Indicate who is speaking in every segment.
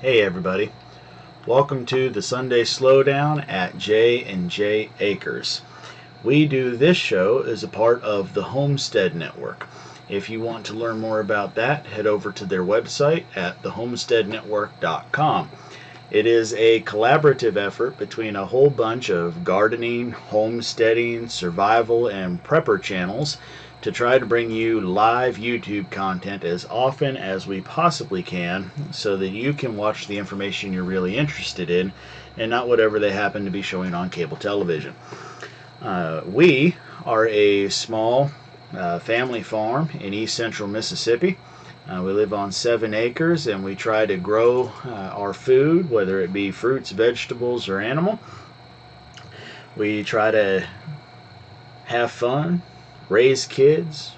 Speaker 1: Hey everybody, welcome to the Sunday Slowdown at J&J Acres. We do this show as a part of the Homestead network. If you want to learn more about that, head over to their website at thehomesteadnetwork.com. It is a collaborative effort between a whole bunch of gardening, homesteading, survival, and prepper channels to try to bring you live YouTube content as often as we possibly can so that you can watch the information you're really interested in and not whatever they happen to be showing on cable television. We are a small family farm in east central Mississippi. We live on 7 acres and we try to grow our food, whether it be fruits, vegetables, or animal. We try to have fun, raise kids,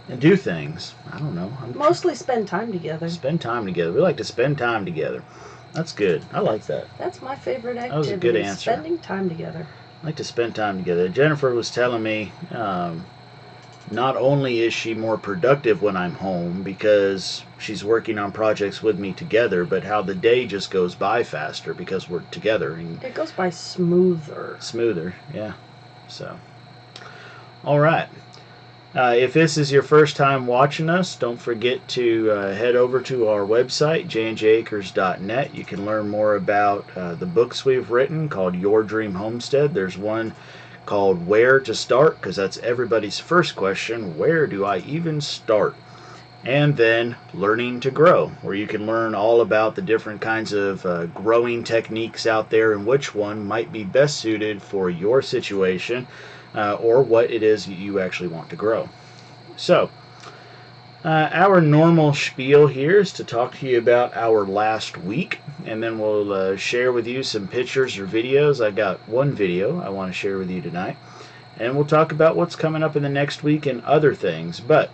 Speaker 1: and do things. I don't know.
Speaker 2: Mostly spend time together.
Speaker 1: Spend time together. We like to spend time together. That's good. I like that.
Speaker 2: That's my favorite activity.
Speaker 1: That was a good answer.
Speaker 2: Spending time together.
Speaker 1: I like to spend time together. Jennifer was telling me not only is she more productive when I'm home because she's working on projects with me together, but how the day just goes by faster because we're together. And
Speaker 2: it goes by smoother.
Speaker 1: Smoother, yeah. So, all right. If this is your first time watching us, don't forget to head over to our website, jnjacres.net. You can learn more about the books we've written called Your Dream Homestead. There's one called Where to Start, because that's everybody's first question. Where do I even start? And then Learning to Grow, where you can learn all about the different kinds of growing techniques out there and which one might be best suited for your situation or what it is you actually want to grow. So, our normal spiel here is to talk to you about our last week, and then we'll share with you some pictures or videos. I got one video I want to share with you tonight, and we'll talk about what's coming up in the next week and other things. But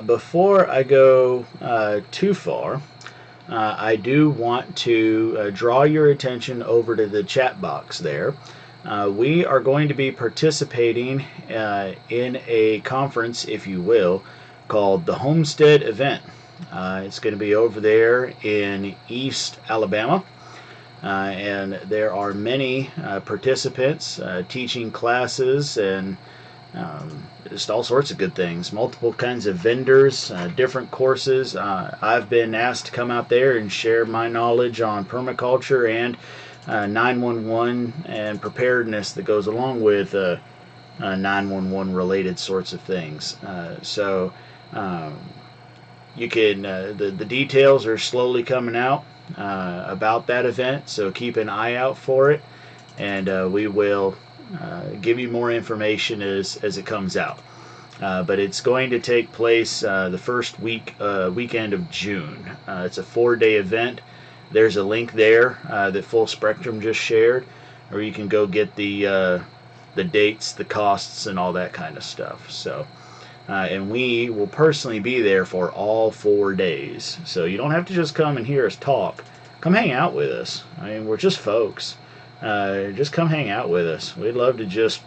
Speaker 1: before I go too far, I do want to draw your attention over to the chat box there. We are going to be participating in a conference, if you will, called the Homestead event. It's going to be over there in East Alabama, and there are many participants teaching classes and just all sorts of good things. Multiple kinds of vendors, different courses. I've been asked to come out there and share my knowledge on permaculture and 911 and preparedness that goes along with 911 related sorts of things. So you can the details are slowly coming out about that event, so keep an eye out for it, and we will give you more information as it comes out. But it's going to take place the first weekend of June. It's a 4-day event. There's a link there that Full Spectrum just shared, or you can go get the dates, the costs, and all that kind of stuff. So, and we will personally be there for all 4 days. So you don't have to just come and hear us talk. Come hang out with us. I mean, we're just folks. Just come hang out with us. We'd love to just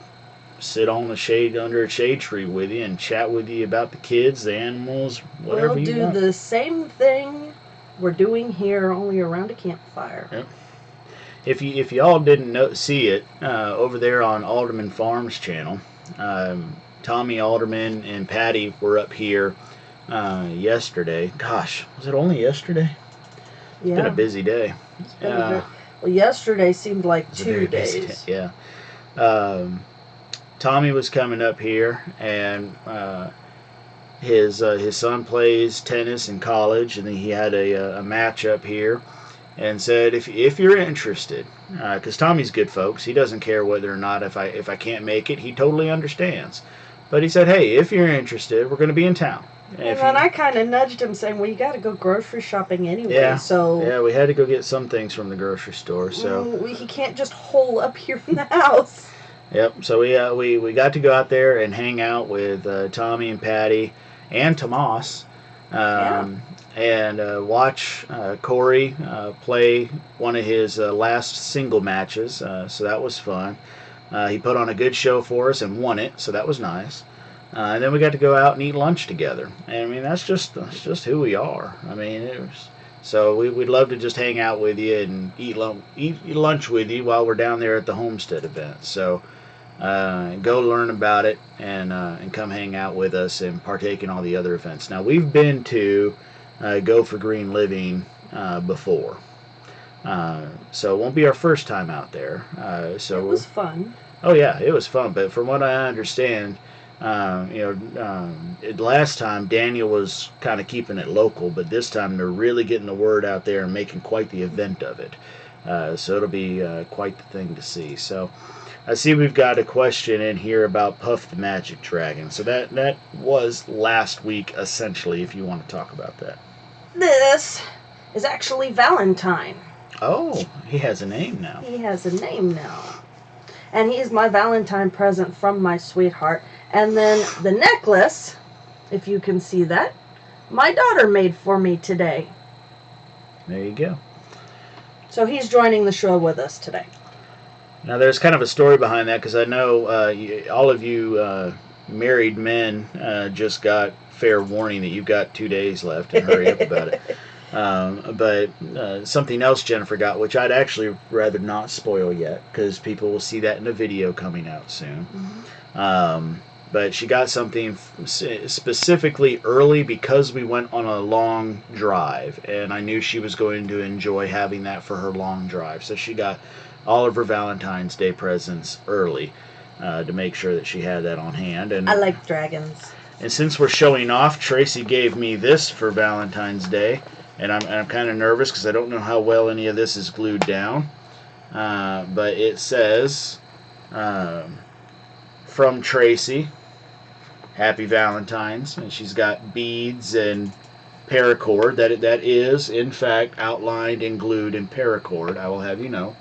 Speaker 1: sit on the shade under a shade tree with you and chat with you about the kids, the animals, whatever you want.
Speaker 2: We'll do the same thing we're doing here, only around a campfire.
Speaker 1: Yep. If y'all didn't see it over there on Alderman Farms channel, Tommy Alderman and Patty were up here yesterday. Gosh, was it only yesterday?
Speaker 2: Yeah.
Speaker 1: It's been a busy day.
Speaker 2: Well, yesterday seemed like 2 days.
Speaker 1: Yeah. Tommy was coming up here, and his son plays tennis in college, and he had a match up here, and said if you're interested, because Tommy's good folks, he doesn't care whether or not if I can't make it, he totally understands. But he said, hey, if you're interested, we're going to be in town.
Speaker 2: And then I kind of nudged him, saying, well, you got to go grocery shopping anyway.
Speaker 1: Yeah,
Speaker 2: so
Speaker 1: yeah, we had to go get some things from the grocery store. So
Speaker 2: he can't just hole up here in the house.
Speaker 1: Yep. So we got to go out there and hang out with Tommy and Patty and Tomas, and watch Corey play one of his last single matches. So that was fun. He put on a good show for us and won it, so that was nice. And then we got to go out and eat lunch together. And I mean, that's just who we are. I mean, so we'd love to just hang out with you and eat lunch with you while we're down there at the Homestead event. So go learn about it and come hang out with us and partake in all the other events. Now, we've been to Go for Green Living before. So it won't be our first time out there. So
Speaker 2: it was fun.
Speaker 1: Oh yeah, it was fun. But from what I understand, last time Daniel was kind of keeping it local, but this time they're really getting the word out there and making quite the event of it. So it'll be quite the thing to see. So I see we've got a question in here about Puff the Magic Dragon. So that was last week, essentially, if you want to talk about that.
Speaker 2: This is actually Valentine.
Speaker 1: Oh, he has a name now.
Speaker 2: He has a name now. And he's my Valentine present from my sweetheart. And then the necklace, if you can see that, my daughter made for me today.
Speaker 1: There you go.
Speaker 2: So he's joining the show with us today.
Speaker 1: Now, there's kind of a story behind that, because I know all of you married men just got fair warning that you've got 2 days left, and hurry up about it. But something else Jennifer got, which I'd actually rather not spoil yet, because people will see that in a video coming out soon. Mm-hmm. But she got something specifically early because we went on a long drive, and I knew she was going to enjoy having that for her long drive. So she got all of her Valentine's Day presents early to make sure that she had that on hand. And
Speaker 2: I like dragons. And
Speaker 1: since we're showing off, Tracy gave me this for Valentine's Day. And I'm kind of nervous because I don't know how well any of this is glued down. But it says, from Tracy, Happy Valentine's. And she's got beads and paracord. That is, in fact, outlined and glued in paracord, I will have you know.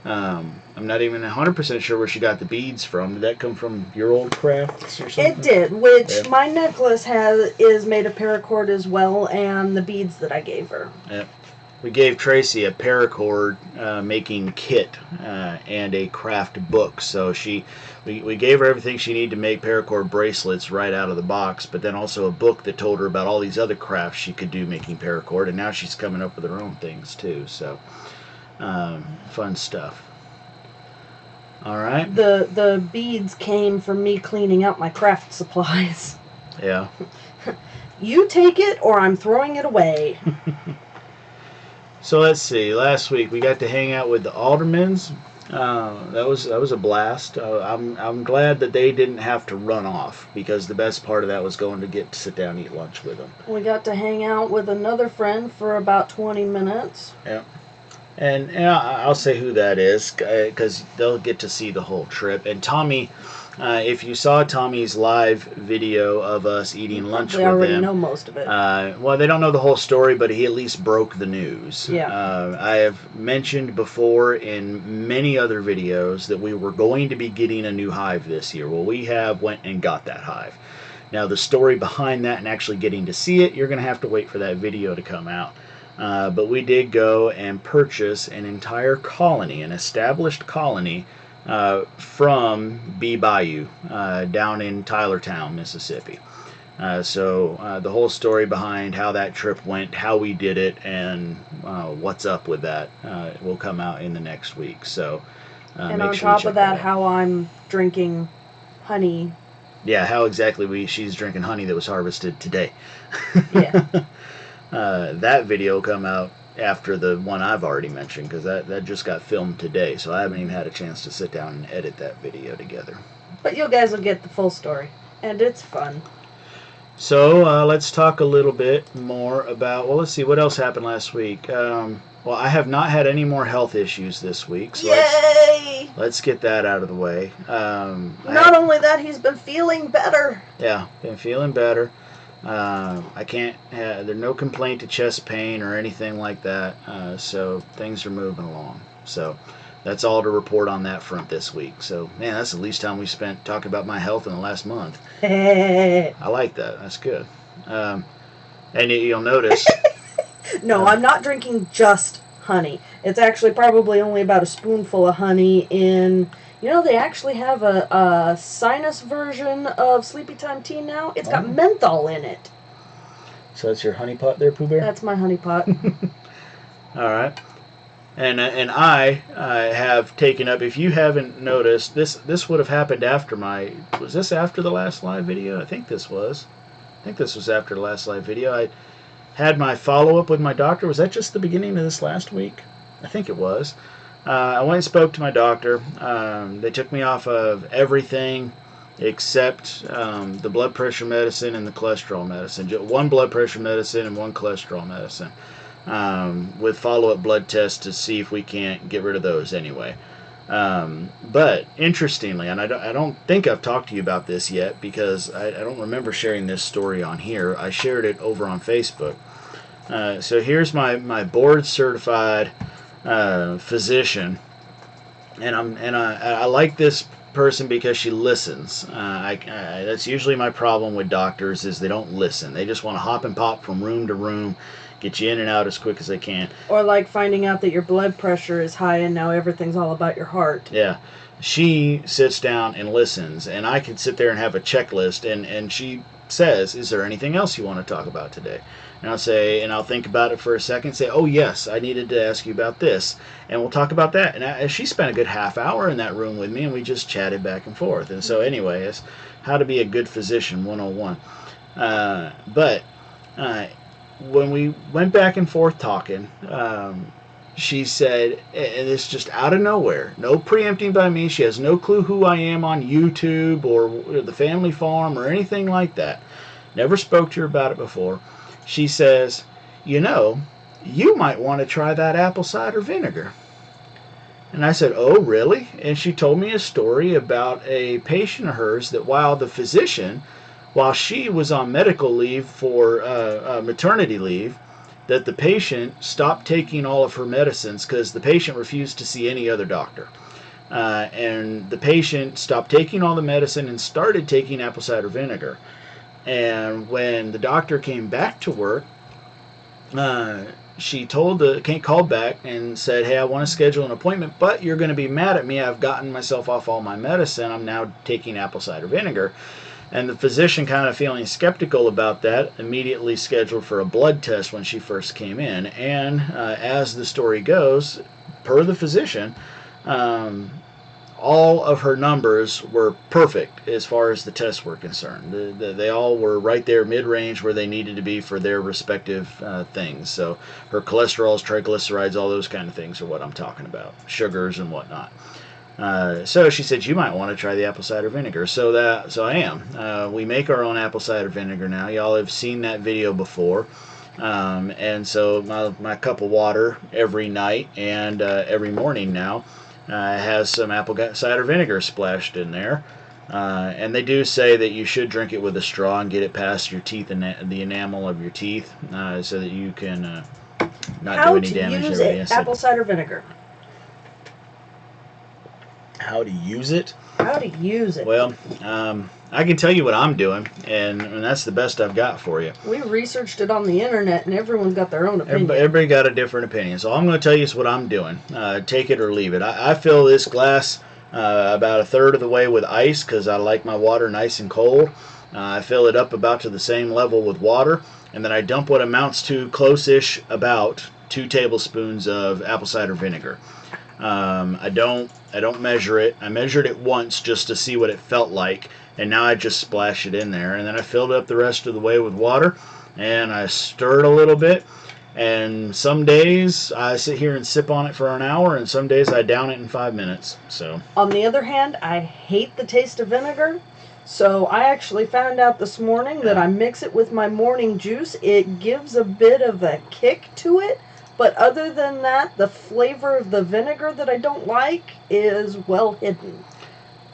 Speaker 1: I'm not even 100% sure where she got the beads from. Did that come from your old crafts or something?
Speaker 2: It did, which my necklace is made of paracord as well, and the beads that I gave her.
Speaker 1: Yep. We gave Tracy a paracord making kit and a craft book. So we gave her everything she needed to make paracord bracelets right out of the box, but then also a book that told her about all these other crafts she could do making paracord, and now she's coming up with her own things too. So fun stuff. All right.
Speaker 2: The beads came from me cleaning out my craft supplies.
Speaker 1: Yeah.
Speaker 2: You take it or I'm throwing it away.
Speaker 1: So let's see. Last week we got to hang out with the Aldermans. That was a blast. I'm glad that they didn't have to run off, because the best part of that was going to get to sit down and eat lunch with them.
Speaker 2: We got to hang out with another friend for about 20 minutes.
Speaker 1: Yeah. And I'll say who that is, because they'll get to see the whole trip. And Tommy, if you saw Tommy's live video of us eating lunch with him,
Speaker 2: they already know most of it.
Speaker 1: Well, they don't know the whole story, but he at least broke the news.
Speaker 2: Yeah.
Speaker 1: I have mentioned before in many other videos that we were going to be getting a new hive this year. Well, we went and got that hive. Now, the story behind that and actually getting to see it, you're going to have to wait for that video to come out. But we did go and purchase an entire colony, an established colony, from Bee Bayou down in Tylertown, Mississippi. So the whole story behind how that trip went, how we did it, and what's up with that will come out in the next week. So
Speaker 2: and on top of that, how I'm drinking honey.
Speaker 1: Yeah, how exactly she's drinking honey that was harvested today.
Speaker 2: Yeah.
Speaker 1: That video will come out after the one I've already mentioned, because that just got filmed today, so I haven't even had a chance to sit down and edit that video together.
Speaker 2: But you guys will get the full story, and it's fun.
Speaker 1: So let's talk a little bit more about, well, let's see, what else happened last week. Well, I have not had any more health issues this week, so
Speaker 2: yay!
Speaker 1: Let's get that out of the way.
Speaker 2: Not only that, he's been feeling better.
Speaker 1: Yeah, been feeling better. I can't there's no complaint to chest pain or anything like that, so things are moving along. So that's all to report on that front this week. So, man, that's the least time we spent talking about my health in the last month. I like that. That's good. And you'll notice...
Speaker 2: No, I'm not drinking just honey. It's actually probably only about a spoonful of honey in You know, they actually have a sinus version of Sleepy Time tea now. It's got menthol in it.
Speaker 1: So that's your honey pot there, Pooh Bear?
Speaker 2: That's my honey pot.
Speaker 1: All right. And I have taken up, if you haven't noticed, this would have happened after was this after the last live video? I think this was after the last live video. I had my follow-up with my doctor. Was that just the beginning of this last week? I think it was. I went and spoke to my doctor. They took me off of everything except the blood pressure medicine and the cholesterol medicine. One blood pressure medicine and one cholesterol medicine. With follow-up blood tests to see if we can't get rid of those anyway. But interestingly, and I don't think I've talked to you about this yet because I don't remember sharing this story on here. I shared it over on Facebook. So here's my board certified physician, and I like this person because she listens. That's usually my problem with doctors is they don't listen. They just want to hop and pop from room to room, get you in and out as quick as they can.
Speaker 2: Or like finding out that your blood pressure is high and now everything's all about your heart.
Speaker 1: Yeah. She sits down and listens, and I could sit there and have a checklist, and she says, is there anything else you want to talk about today? And I'll say, and I'll think about it for a second, say, oh yes, I needed to ask you about this, and we'll talk about that. And she spent a good half hour in that room with me, and we just chatted back and forth. And so anyway, it's how to be a good physician 101. But when we went back and forth talking, she said, and it's just out of nowhere, no preempting by me, she has no clue who I am on YouTube or the family farm or anything like that, never spoke to her about it before. She says, you know, you might want to try that apple cider vinegar. And I said, oh really? And she told me a story about a patient of hers that while she was on medical leave for maternity leave, that the patient stopped taking all of her medicines because the patient refused to see any other doctor. And the patient stopped taking all the medicine and started taking apple cider vinegar. And when the doctor came back to work, she called back and said, hey, I want to schedule an appointment, but you're going to be mad at me. I've gotten myself off all my medicine. I'm now taking apple cider vinegar. And the physician, kind of feeling skeptical about that, immediately scheduled for a blood test when she first came in. And as the story goes, per the physician, all of her numbers were perfect as far as the tests were concerned. They all were right there mid-range where they needed to be for their respective things. So her cholesterols, triglycerides, all those kind of things are what I'm talking about, sugars and whatnot. So she said, you might want to try the apple cider vinegar. So I am. We make our own apple cider vinegar now. Y'all have seen that video before. And so my cup of water every night and every morning now has some apple cider vinegar splashed in there. And they do say that you should drink it with a straw and get it past your teeth and the enamel of your teeth so that you can not do any damage.
Speaker 2: How to use apple cider vinegar.
Speaker 1: How to use it?
Speaker 2: How to use it.
Speaker 1: Well, I can tell you what I'm doing, and that's the best I've got for you.
Speaker 2: We researched it on the internet, and everyone's got their own opinion.
Speaker 1: Everybody got a different opinion. So all I'm going to tell you is what I'm doing. Take it or leave it. I fill this glass about a third of the way with ice because I like my water nice and cold. I fill it up about to the same level with water, and then I dump what amounts to close-ish about 2 tablespoons of apple cider vinegar. I don't measure it. I measured it once just to see what it felt like, and now I just splash it in there. And then I filled it up the rest of the way with water, and I stir it a little bit. And some days I sit here and sip on it for an hour, and some days I down it in 5 minutes. So
Speaker 2: on the other hand, I hate the taste of vinegar. So I actually found out this morning that I mix it with my morning juice. It gives a bit of a kick to it. But other than that, the flavor of the vinegar that I don't like is well hidden.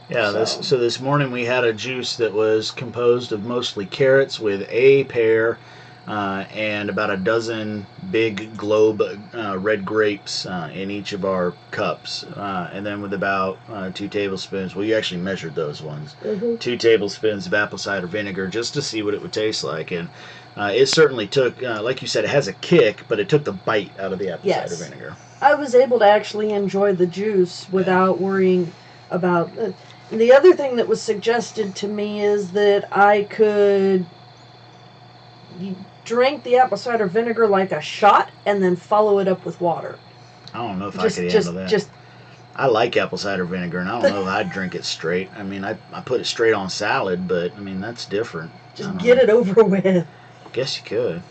Speaker 1: Yeah, so this morning we had a juice that was composed of mostly carrots with a pear and about a dozen big globe red grapes in each of our cups. And then with about 2 tablespoons, well, you actually measured those ones, 2 tablespoons of apple cider vinegar just to see what it would taste like. And it certainly took, like you said, it has a kick, but it took the bite out of the apple cider vinegar.
Speaker 2: I was able to actually enjoy the juice without worrying about the other thing that was suggested to me is that I could drink the apple cider vinegar like a shot and then follow it up with water.
Speaker 1: I don't know if I could handle that. I like apple cider vinegar, and I don't know if I'd drink it straight. I mean, I put it straight on salad, but I mean that's different.
Speaker 2: Just get it over with.
Speaker 1: Guess you could.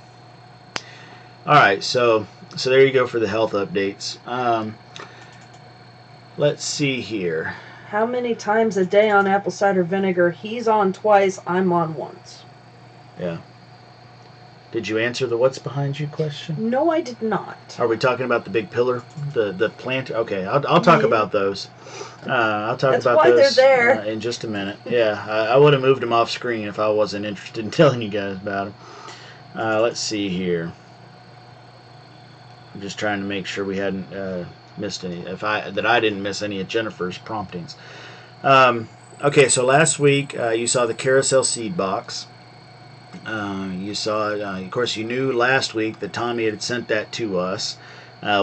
Speaker 1: All right, so there you go for the health updates. Let's see here.
Speaker 2: How many times a day on apple cider vinegar? He's on twice. I'm on once.
Speaker 1: Yeah. Did you answer the what's behind you question?
Speaker 2: No, I did not.
Speaker 1: Are we talking about the big pillar, the plant? Okay, I'll talk about those. I'll talk
Speaker 2: That's
Speaker 1: about
Speaker 2: why
Speaker 1: those
Speaker 2: they're there.
Speaker 1: In just a minute. Yeah, I would have moved them off screen if I wasn't interested in telling you guys about them. Let's see here. I'm just trying to make sure we hadn't missed any. That I didn't miss any of Jennifer's promptings. Okay, so last week you saw the carousel seed box. You saw, of course, you knew last week that Tommy had sent that to us.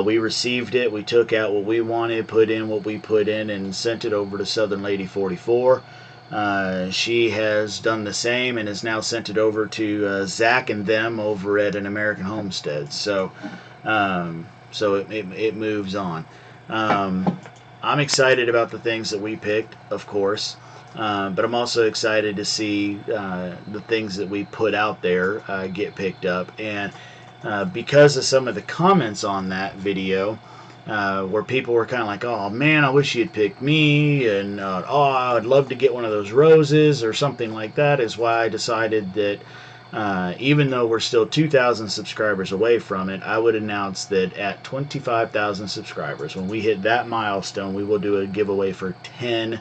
Speaker 1: We received it. We took out what we wanted, put in what we put in, and sent it over to Southern Lady 44. She has done the same and has now sent it over to Zach and them over at an American Homestead. So it moves on. I'm excited about the things that we picked, of course. But I'm also excited to see the things that we put out there get picked up. And because of some of the comments on that video, where people were kind of like, oh man, I wish you'd picked me, and oh, I'd love to get one of those roses or something like that, is why I decided that even though we're still 2,000 subscribers away from it, I would announce that at 25,000 subscribers, when we hit that milestone, we will do a giveaway for 10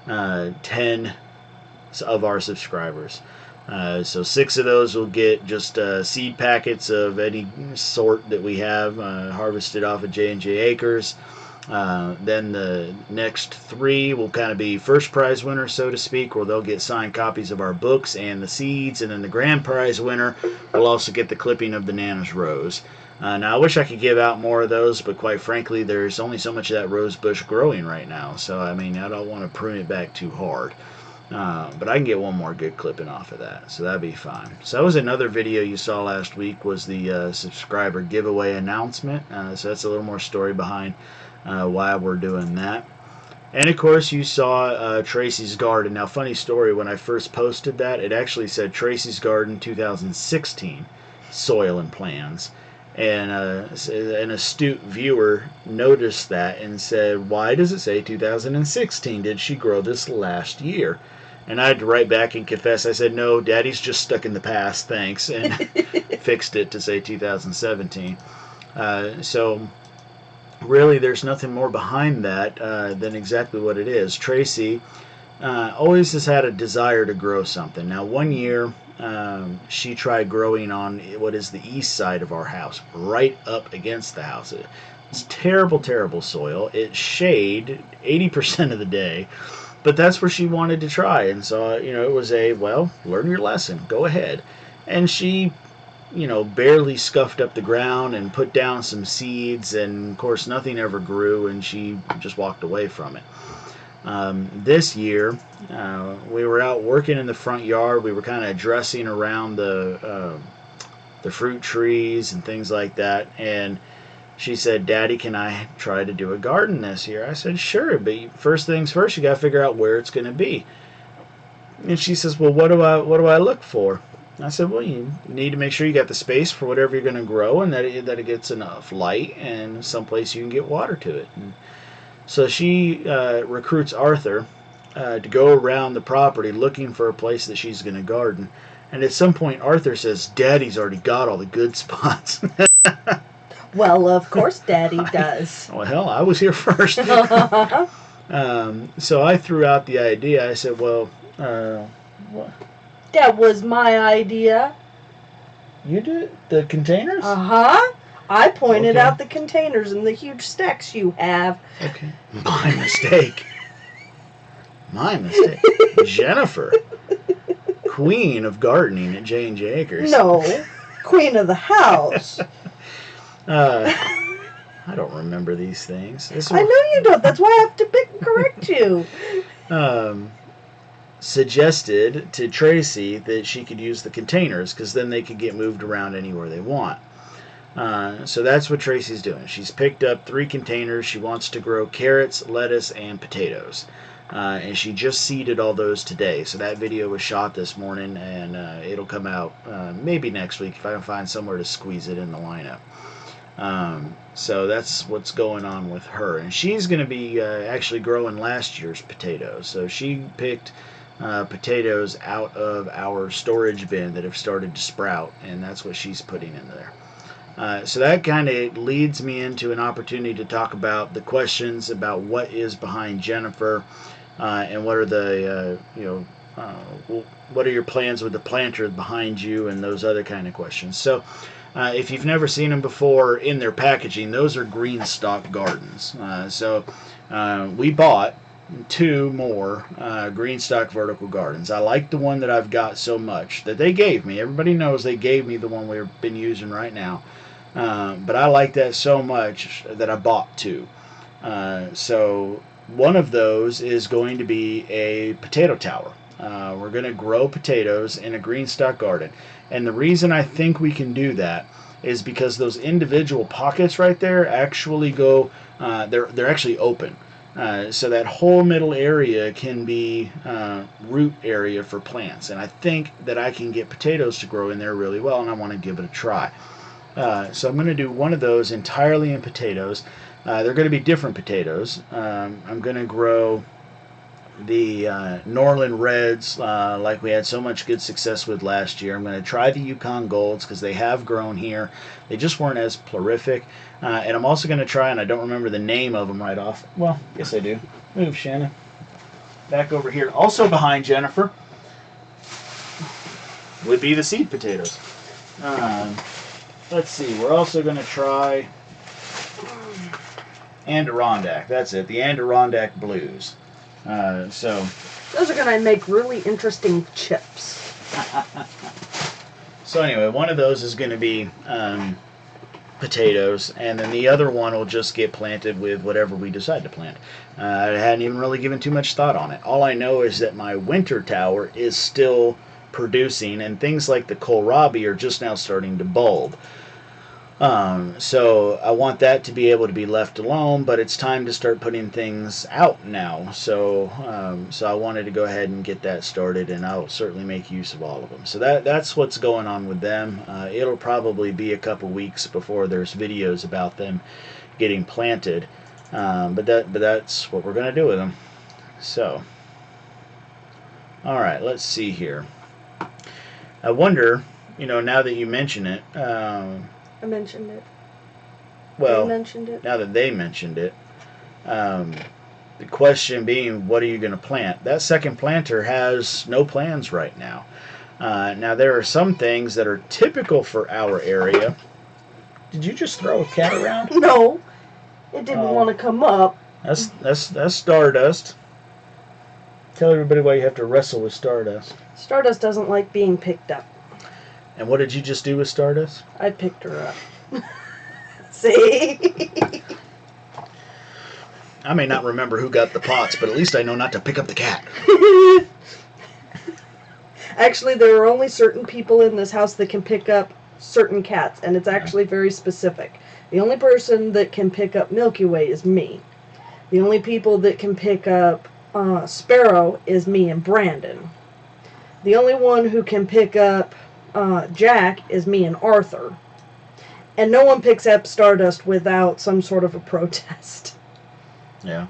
Speaker 1: of our subscribers. So 6 of those will get just seed packets of any sort that we have harvested off of J&J Acres. Then the next 3 will kind of be first prize winners, so to speak, where they'll get signed copies of our books and the seeds. And then the grand prize winner will also get the clipping of the Nana's Rose. Now, I wish I could give out more of those, but quite frankly, there's only so much of that rose bush growing right now. So, I mean, I don't want to prune it back too hard. But I can get one more good clipping off of that, so that'd be fine. So that was another video you saw last week, was the subscriber giveaway announcement. So that's a little more story behind why we're doing that. And, of course, you saw Tracy's Garden. Now, funny story, when I first posted that, it actually said Tracy's Garden 2016, Soil and Plans. And an astute viewer noticed that and said, why does it say 2016? Did she grow this last year? And I had to write back and confess. I said, no, Daddy's just stuck in the past, thanks, and fixed it to say 2017. So really there's nothing more behind that than exactly what it is. Tracy always has had a desire to grow something. Now, one year she tried growing on what is the east side of our house, right up against the house. It's terrible, terrible soil. It's shade 80% of the day, but that's where she wanted to try. And so, it was well, learn your lesson, go ahead. And she, barely scuffed up the ground and put down some seeds, and of course nothing ever grew, and she just walked away from it. This year, we were out working in the front yard. We were kind of dressing around the fruit trees and things like that. And she said, Daddy, can I try to do a garden this year? I said, sure, but first things first, you got to figure out where it's going to be. And she says, well, what do I look for? I said, well, you need to make sure you got the space for whatever you're going to grow, and that it gets enough light and someplace you can get water to it. And so she recruits Arthur to go around the property looking for a place that she's going to garden. And at some point, Arthur says, Daddy's already got all the good spots.
Speaker 2: Well, of course Daddy does.
Speaker 1: Well, hell, I was here first. So I threw out the idea. I said, well, what?
Speaker 2: That was my idea.
Speaker 1: You did? The containers?
Speaker 2: Uh-huh. I pointed out the containers and the huge stacks you have.
Speaker 1: Okay. My mistake. My mistake. Jennifer, queen of gardening at J&J Acres.
Speaker 2: No, queen of the house.
Speaker 1: I I don't remember these things.
Speaker 2: I know you don't. That's why I have to pick and correct you.
Speaker 1: Suggested to Tracy that she could use the containers because then they could get moved around anywhere they want. So that's what Tracy's doing. She's picked up 3 containers. She wants to grow carrots, lettuce, and potatoes. And she just seeded all those today. So that video was shot this morning, and it'll come out maybe next week if I can find somewhere to squeeze it in the lineup. So that's what's going on with her. And she's going to be actually growing last year's potatoes. So she picked potatoes out of our storage bin that have started to sprout, and that's what she's putting in there. So that kind of leads me into an opportunity to talk about the questions about what is behind Jennifer, and what are the what are your plans with the planter behind you, and those other kind of questions. So if you've never seen them before in their packaging, those are green stock gardens. So we bought 2 more green stock vertical gardens. I like the one that I've got so much that they gave me. Everybody knows they gave me the one we've been using right now. But I like that so much that I bought 2. So one of those is going to be a potato tower. We're going to grow potatoes in a green stock garden. And the reason I think we can do that is because those individual pockets right there actually go, they're actually open. So that whole middle area can be root area for plants. And I think that I can get potatoes to grow in there really well, and I want to give it a try. So I'm going to do one of those entirely in potatoes. They're going to be different potatoes. I'm going to grow the Norland Reds like we had so much good success with last year. I'm going to try the Yukon Golds because they have grown here. They just weren't as prolific. And I'm also going to try, and I don't remember the name of them right off. Well, yes I do. Move, Shannon. Back over here. Also behind Jennifer would be the seed potatoes. Let's see. We're also going to try Adirondack. That's it. The Adirondack Blues. So
Speaker 2: those are going to make really interesting chips.
Speaker 1: So anyway, one of those is going to be potatoes, and then the other one will just get planted with whatever we decide to plant. I hadn't even really given too much thought on it. All I know is that my winter tower is still producing, and things like the kohlrabi are just now starting to bulb. So I want that to be able to be left alone, but it's time to start putting things out now. So I wanted to go ahead and get that started, and I'll certainly make use of all of them. So that's what's going on with them. It'll probably be a couple weeks before there's videos about them getting planted, but that's what we're going to do with them. So, all right, let's see here. I wonder, now that you mention it.
Speaker 2: I mentioned it.
Speaker 1: Well,
Speaker 2: mentioned it.
Speaker 1: Now that they mentioned it, the question being, what are you going to plant? That second planter has no plans right now. Now, there are some things that are typical for our area. Did you just throw a cat around?
Speaker 2: No, it didn't want to come up.
Speaker 1: That's Stardust. Tell everybody why you have to wrestle with Stardust.
Speaker 2: Stardust doesn't like being picked up.
Speaker 1: And what did you just do with Stardust?
Speaker 2: I picked her up. See?
Speaker 1: I may not remember who got the pots, but at least I know not to pick up the cat.
Speaker 2: Actually, there are only certain people in this house that can pick up certain cats, and it's actually very specific. The only person that can pick up Milky Way is me. The only people that can pick up Sparrow is me and Brandon. The only one who can pick up Jack is me and Arthur. And no one picks up Stardust without some sort of a protest.
Speaker 1: Yeah.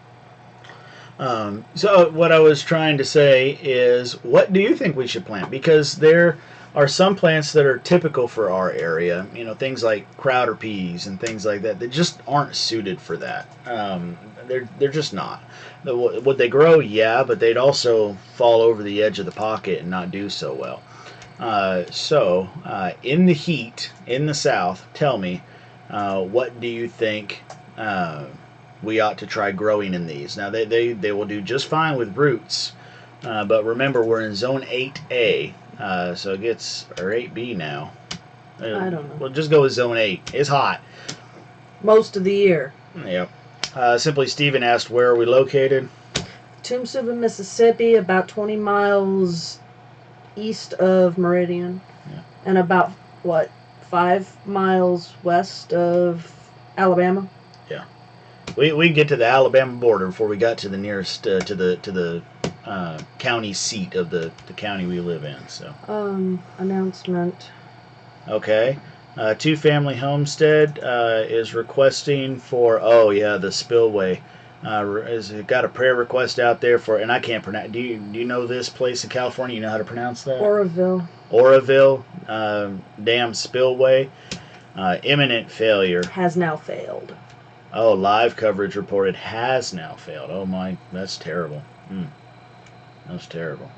Speaker 1: So what I was trying to say is, what do you think we should plant? Because there are some plants that are typical for our area. Things like crowder peas and things like that just aren't suited for that. They're just not. Would they grow? Yeah, but they'd also fall over the edge of the pocket and not do so well. So in the heat, in the south, tell me, what do you think we ought to try growing in these? Now, they will do just fine with roots, but remember, we're in zone 8A, so it gets, or 8B now.
Speaker 2: I don't know.
Speaker 1: We'll just go with zone 8. It's hot.
Speaker 2: most of the year.
Speaker 1: Yep. Simply Steven asked, where are we located?
Speaker 2: Tombstone, Mississippi, about 20 miles east of Meridian.
Speaker 1: Yeah.
Speaker 2: And about, 5 miles west of Alabama?
Speaker 1: Yeah. We get to the Alabama border before we got to the nearest, to the county seat of the county we live in. So.
Speaker 2: Announcement.
Speaker 1: Okay. Two-family homestead is requesting for, the spillway. Has got a prayer request out there for, and I can't pronounce. Do you know this place in California? You know how to pronounce that?
Speaker 2: Oroville.
Speaker 1: Oroville Dam spillway, imminent failure.
Speaker 2: Has now failed.
Speaker 1: Oh, live coverage reported has now failed. Oh my, that's terrible. That's terrible.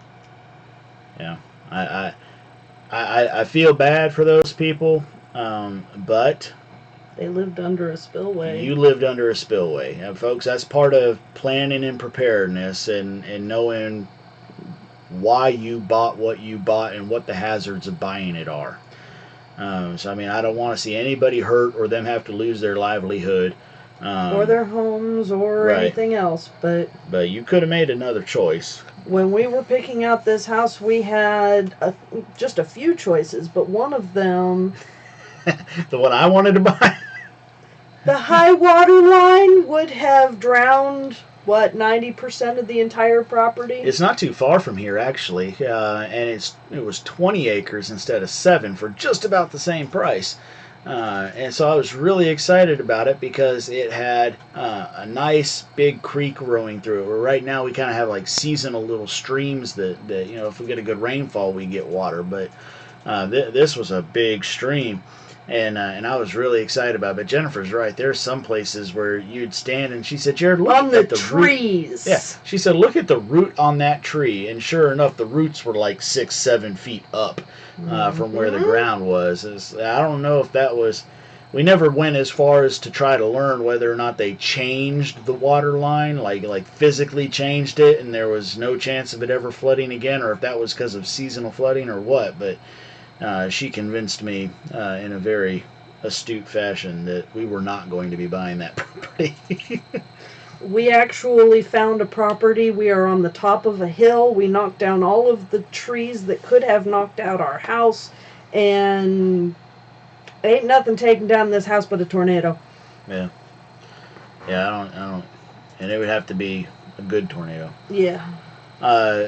Speaker 1: Yeah, I feel bad for those people, but
Speaker 2: they lived under a spillway.
Speaker 1: You lived under a spillway, and folks. That's part of planning and preparedness, and knowing why you bought what you bought and what the hazards of buying it are. So I mean, I don't want to see anybody hurt or them have to lose their livelihood.
Speaker 2: Or their homes or anything else. But
Speaker 1: you could have made another choice.
Speaker 2: When we were picking out this house, we had just a few choices, but one of them...
Speaker 1: the one I wanted to buy?
Speaker 2: The high water line would have drowned, 90% of the entire property?
Speaker 1: It's not too far from here, actually. And it was 20 acres instead of 7 for just about the same price. And so I was really excited about it because it had a nice big creek rolling through it. Where right now we kind of have like seasonal little streams that if we get a good rainfall we get water. But this was a big stream, and I was really excited about it. But Jennifer's right. There's some places where you'd stand, and she said, "Jared, look at the
Speaker 2: trees."
Speaker 1: Root. Yeah, she said, "Look at the root on that tree." And sure enough, the roots were like 6-7 feet up. From where the ground was. I don't know if that was... We never went as far as to try to learn whether or not they changed the water line, like physically changed it, and there was no chance of it ever flooding again, or if that was because of seasonal flooding or what. But she convinced me in a very astute fashion that we were not going to be buying that property.
Speaker 2: We actually found a property. We are on the top of a hill. We knocked down all of the trees that could have knocked out our house, and ain't nothing taking down this house but a tornado.
Speaker 1: Yeah. Yeah, I don't. And it would have to be a good tornado.
Speaker 2: Yeah.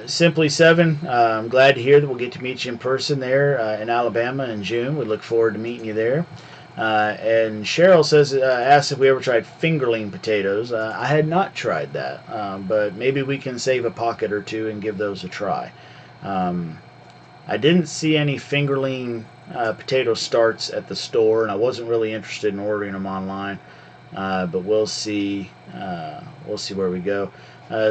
Speaker 1: Simply 7, I'm glad to hear that we'll get to meet you in person there in Alabama in June. We look forward to meeting you there. And Cheryl says, asked if we ever tried fingerling potatoes. I had not tried that, but maybe we can save a pocket or two and give those a try. I didn't see any fingerling potato starts at the store, and I wasn't really interested in ordering them online. But we'll see. We'll see where we go.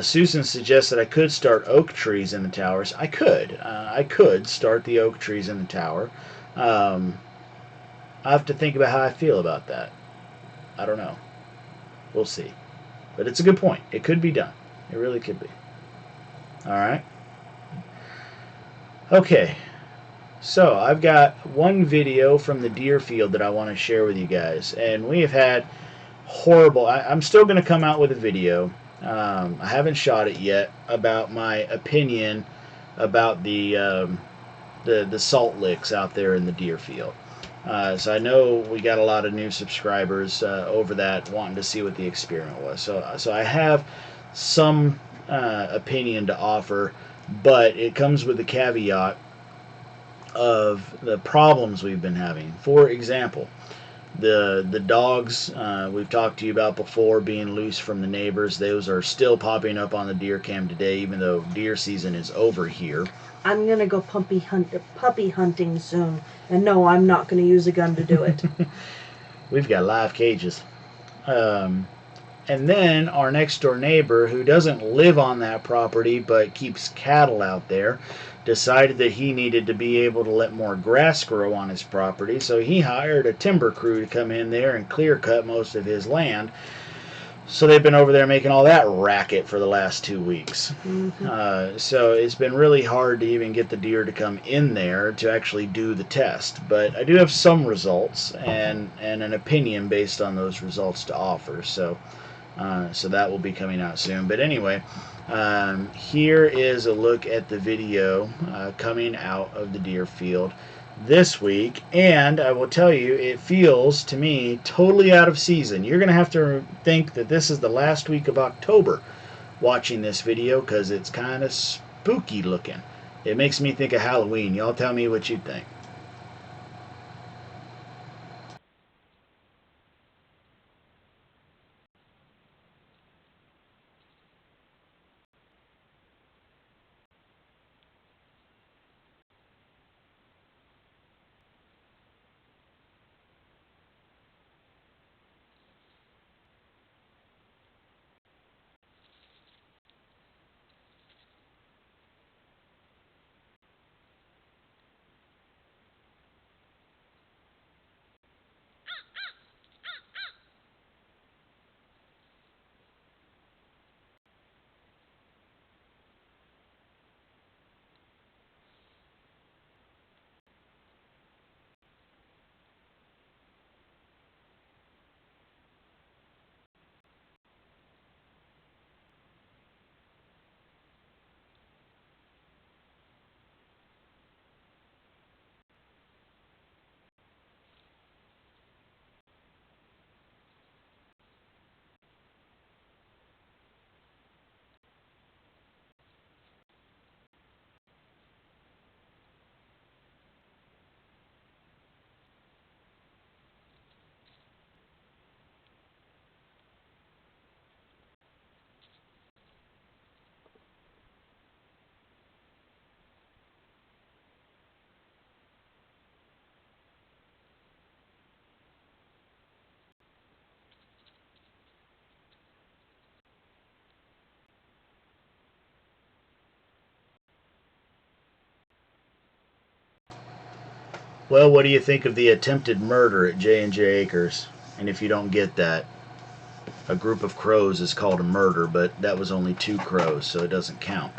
Speaker 1: Susan suggests that I could start oak trees in the towers. I could. I could start the oak trees in the tower. I have to think about how I feel about that. I don't know. We'll see. But it's a good point. It could be done. It really could be. Alright. Okay. So, I've got one video from the deer field that I want to share with you guys. And we have had horrible... I'm still going to come out with a video. I haven't shot it yet about my opinion about the salt licks out there in the deer field. So I know we got a lot of new subscribers over that wanting to see what the experiment was. So I have some opinion to offer, but it comes with the caveat of the problems we've been having. For example, the dogs we've talked to you about before being loose from the neighbors. Those are still popping up on the deer cam today, even though deer season is over here.
Speaker 2: I'm going to go puppy hunting soon. And no, I'm not going to use a gun to do it.
Speaker 1: We've got live cages. And then our next door neighbor, who doesn't live on that property but keeps cattle out there, decided that he needed to be able to let more grass grow on his property. So he hired a timber crew to come in there and clear cut most of his land. So they've been over there making all that racket for the last 2 weeks.
Speaker 2: Mm-hmm.
Speaker 1: So it's been really hard to even get the deer to come in there to actually do the test. But I do have some results and an opinion based on those results to offer. So that will be coming out soon. But anyway, here is a look at the video coming out of the deer field this week, and I will tell you, it feels to me totally out of season. You're going to have to think that this is the last week of October watching this video because it's kind of spooky looking. It makes me think of Halloween. Y'all tell me what you think. Well, what do you think of the attempted murder at J&J Acres? And if you don't get that, a group of crows is called a murder, but that was only 2 crows, so it doesn't count.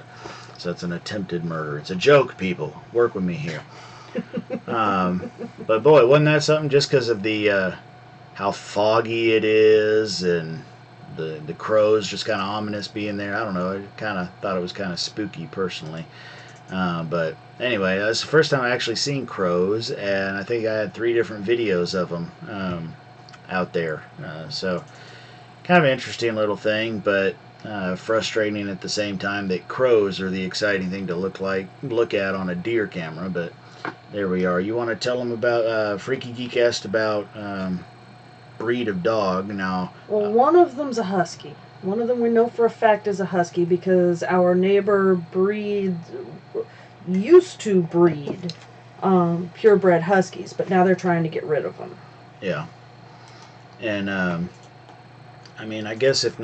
Speaker 1: So that's an attempted murder. It's a joke, people. Work with me here. Um, but boy, wasn't that something? Just because of the how foggy it is and the crows just kind of ominous being there. I don't know. I kind of thought it was kind of spooky personally. But anyway, that's the first time I actually seen crows, and I think I had 3 different videos of them out there. So kind of an interesting little thing, but frustrating at the same time that crows are the exciting thing to look at on a deer camera. But there we are. You want to tell them about Freaky Geek asked about breed of dog. Now,
Speaker 2: Well, one of them's a husky. One of them we know for a fact is a husky because our neighbor used to breed purebred huskies, but now they're trying to get rid of them.
Speaker 1: yeah, and I mean, I guess if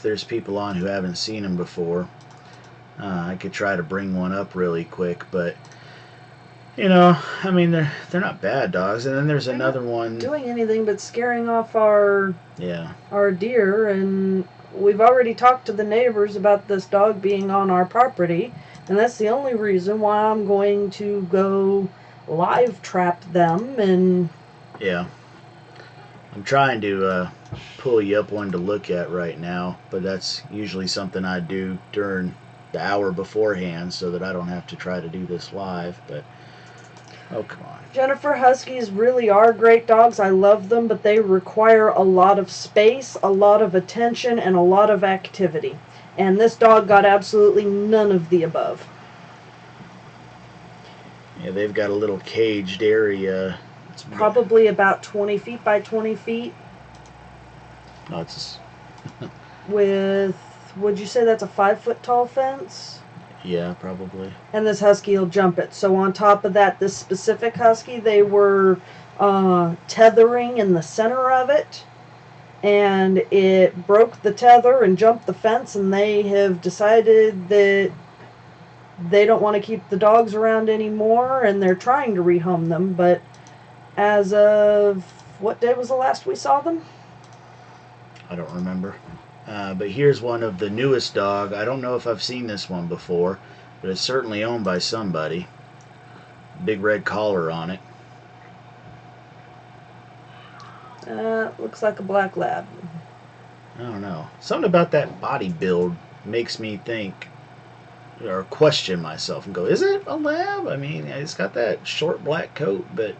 Speaker 1: there's people on who haven't seen them before, I could try to bring one up really quick, but I mean, they're not bad dogs. And then there's
Speaker 2: They're
Speaker 1: another
Speaker 2: not
Speaker 1: one.
Speaker 2: doing anything but scaring off our
Speaker 1: Yeah,
Speaker 2: deer, and we've already talked to the neighbors about this dog being on our property, and that's the only reason why I'm going to go live trap them. And
Speaker 1: yeah. I'm trying to pull you up one to look at right now, but that's usually something I do during the hour beforehand so that I don't have to try to do this live. But oh, come on.
Speaker 2: Jennifer, huskies really are great dogs. I love them, but they require a lot of space, a lot of attention, and a lot of activity. And this dog got absolutely none of the above.
Speaker 1: Yeah, they've got a little caged area.
Speaker 2: It's probably about 20 feet by 20 feet.
Speaker 1: Oh, it's
Speaker 2: With, would you say that's a 5-foot tall fence?
Speaker 1: yeah, probably.
Speaker 2: And this husky will jump it. So on top of that, this specific husky, they were tethering in the center of it, and it broke the tether and jumped the fence, and they have decided that they don't want to keep the dogs around anymore, and they're trying to rehome them. But as of what day was the last we saw them?
Speaker 1: I don't remember. But here's one of the newest dog. I don't know if I've seen this one before, but it's certainly owned by somebody. Big red collar on it.
Speaker 2: Looks like a black lab.
Speaker 1: I don't know. Something about that body build makes me think or question myself and go, is it a lab? I mean, it's got that short black coat, but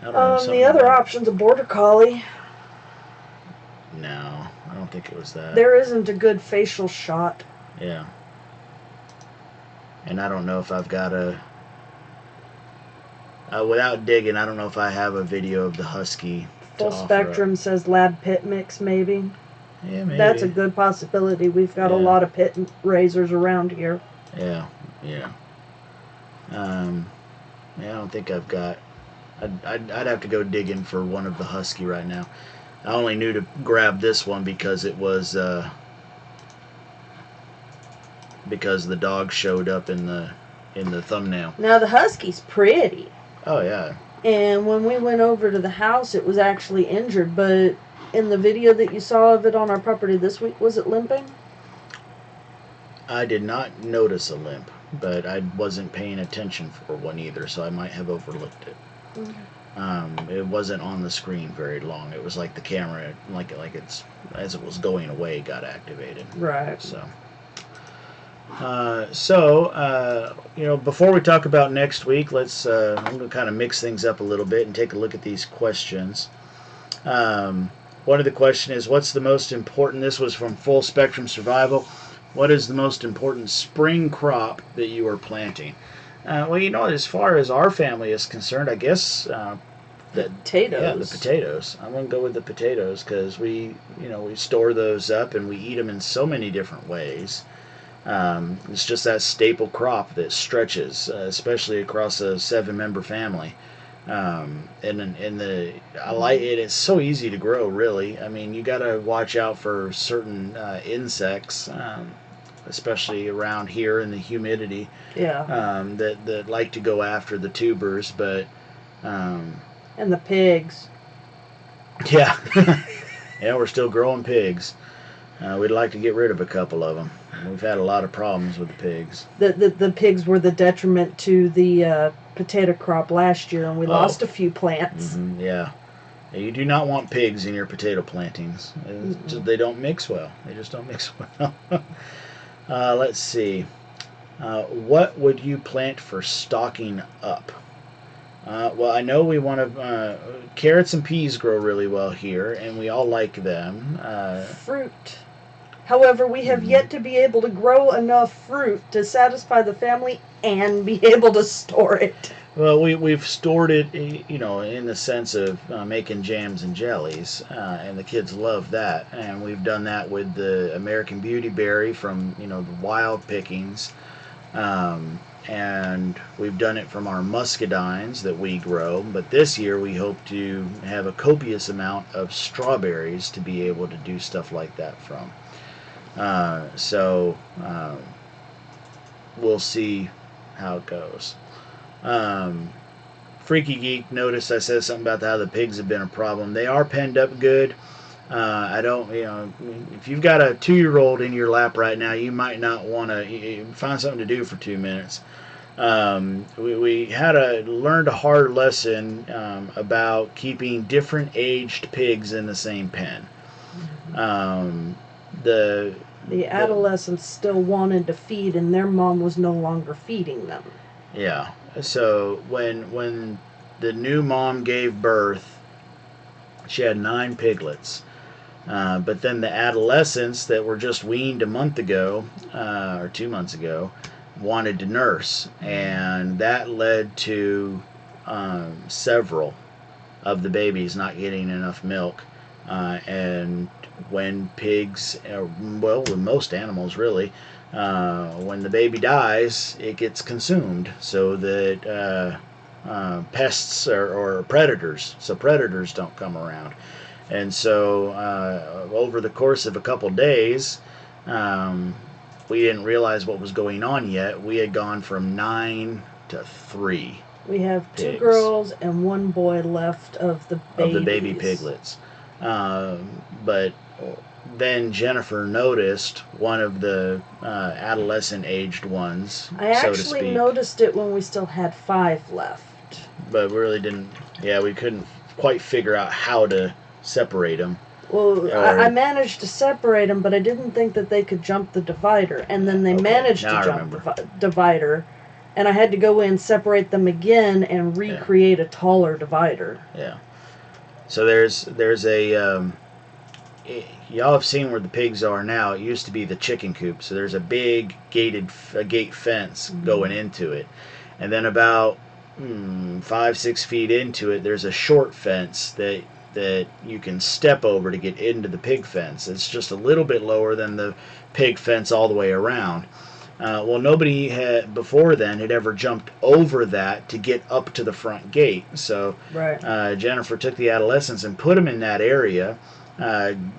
Speaker 1: I don't know.
Speaker 2: The other option's a border collie.
Speaker 1: No, I don't think it was that.
Speaker 2: There isn't a good facial shot.
Speaker 1: Yeah. And I don't know if I've got without digging, I don't know if I have a video of the husky.
Speaker 2: Full spectrum says lab pit mix, maybe.
Speaker 1: Yeah, maybe.
Speaker 2: That's a good possibility. We've got a lot of pit raisers around here.
Speaker 1: Yeah, yeah. I don't think I've got. I'd have to go digging for one of the husky right now. I only knew to grab this one because it was because the dog showed up in the thumbnail.
Speaker 2: Now the husky's pretty.
Speaker 1: Oh yeah.
Speaker 2: And when we went over to the house, it was actually injured. But in the video that you saw of it on our property this week, was it limping?
Speaker 1: I did not notice a limp, but I wasn't paying attention for one either, so I might have overlooked it. Okay. It wasn't on the screen very long. It was like the camera, like it's as it was going away, got activated.
Speaker 2: Right.
Speaker 1: So, before we talk about next week, let's I'm going to kind of mix things up a little bit and take a look at these questions. One of the questions is, what's the most important? This was from Full Spectrum Survival. What is the most important spring crop that you are planting? Well, as far as our family is concerned, I guess
Speaker 2: potatoes.
Speaker 1: Yeah, the potatoes. I'm going to go with the potatoes because we store those up and we eat them in so many different ways. It's just that staple crop that stretches, especially across a 7-member family. I like it. It's so easy to grow, really. I mean, you got to watch out for certain insects, especially around here in the humidity.
Speaker 2: Yeah.
Speaker 1: That like to go after the tubers, but
Speaker 2: and the pigs.
Speaker 1: Yeah. Yeah, we're still growing pigs. We'd like to get rid of a couple of them. We've had a lot of problems with the pigs.
Speaker 2: The pigs were the detriment to the potato crop last year, and we lost a few plants.
Speaker 1: Mm-hmm, yeah. You do not want pigs in your potato plantings. They don't mix well. They just don't mix well. Let's see. What would you plant for stocking up? Well, I know we want to... carrots and peas grow really well here, and we all like them.
Speaker 2: Fruit. However, we have yet to be able to grow enough fruit to satisfy the family and be able to store it.
Speaker 1: Well, we've stored it, in the sense of making jams and jellies, and the kids love that. And we've done that with the American Beauty Berry from, the wild pickings. And we've done it from our muscadines that we grow. But this year we hope to have a copious amount of strawberries to be able to do stuff like that from. So we'll see how it goes. Freaky Geek noticed I said something about how the pigs have been a problem. They are penned up good. I don't, if you've got a 2-year-old in your lap right now, you might not want to find something to do for 2 minutes. We had learned a hard lesson about keeping different aged pigs in the same pen. The
Speaker 2: adolescents still wanted to feed, and their mom was no longer feeding them.
Speaker 1: Yeah. So when the new mom gave birth, she had 9 piglets. But then the adolescents that were just weaned a month ago, or 2 months ago, wanted to nurse. And that led to several of the babies not getting enough milk. And when pigs, with most animals really, when the baby dies, it gets consumed so that pests or predators, predators don't come around. And so over the course of a couple days, we didn't realize what was going on yet. We had gone from 9 to 3.
Speaker 2: We have
Speaker 1: pigs.
Speaker 2: 2 girls and 1 boy left of the babies.
Speaker 1: Of the baby piglets. But then Jennifer noticed one of the adolescent aged ones,
Speaker 2: I
Speaker 1: so to
Speaker 2: actually
Speaker 1: speak.
Speaker 2: noticed it when we still had 5 left.
Speaker 1: But we really didn't. Yeah, we couldn't quite figure out how to separate them.
Speaker 2: Well, I managed to separate them, but I didn't think that they could jump the divider. And then they managed to jump the divider, and I had to go in, separate them again, and recreate a taller divider.
Speaker 1: Yeah. So there's a y'all have seen where the pigs are now. It used to be the chicken coop. So there's a big gate fence going into it, and then about 5-6 feet into it, there's a short fence that you can step over to get into the pig fence. It's just a little bit lower than the pig fence all the way around. Well, nobody had before then had ever jumped over that to get up to the front gate. So Jennifer took the adolescents and put them in that area,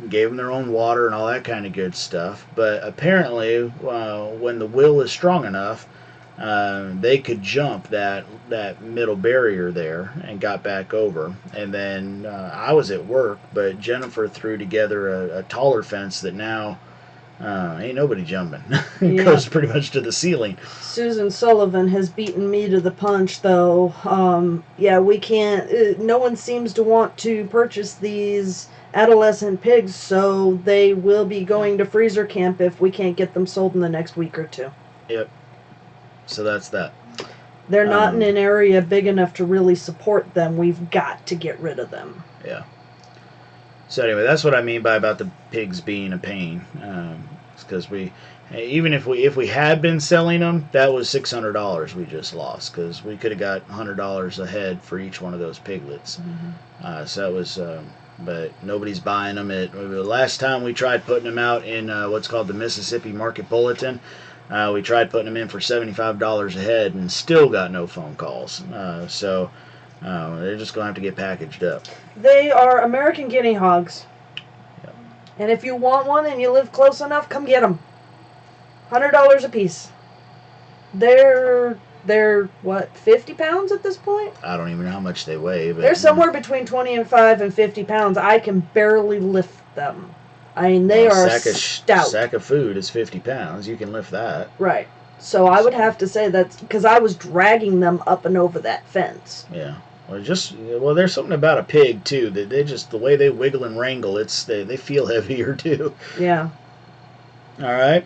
Speaker 1: gave them their own water and all that kind of good stuff. But apparently, when the will is strong enough, they could jump that middle barrier there and got back over. And then I was at work, but Jennifer threw together a taller fence that now ain't nobody jumping. It goes pretty much to the ceiling.
Speaker 2: Susan Sullivan has beaten me to the punch, though. We can't. No one seems to want to purchase these adolescent pigs, so they will be going to freezer camp if we can't get them sold in the next week or 2.
Speaker 1: Yep. So that's that.
Speaker 2: They're not in an area big enough to really support them. We've got to get rid of them.
Speaker 1: Yeah. So anyway, that's what I mean by about the pigs being a pain. Because even if we had been selling them, that was $600 we just lost, because we could have got $100 a head for each one of those piglets. So it was, but nobody's buying them. The last time we tried putting them out in what's called the Mississippi Market Bulletin, we tried putting them in for $75 a head and still got no phone calls. So they're just going to have to get packaged up.
Speaker 2: They are American guinea hogs. Yep. And if you want one and you live close enough, come get them. $100 a piece. They're what, 50 pounds at this point?
Speaker 1: I don't even know how much they weigh. But
Speaker 2: they're somewhere between 25 and 50 pounds. I can barely lift them. I mean, they are stout.
Speaker 1: A sack of food is 50 pounds. You can lift that.
Speaker 2: Right. So I would have to say that's because I was dragging them up and over that fence.
Speaker 1: Yeah. Well, there's something about a pig too that they just, the way they wiggle and wrangle, they feel heavier too.
Speaker 2: Yeah.
Speaker 1: All right.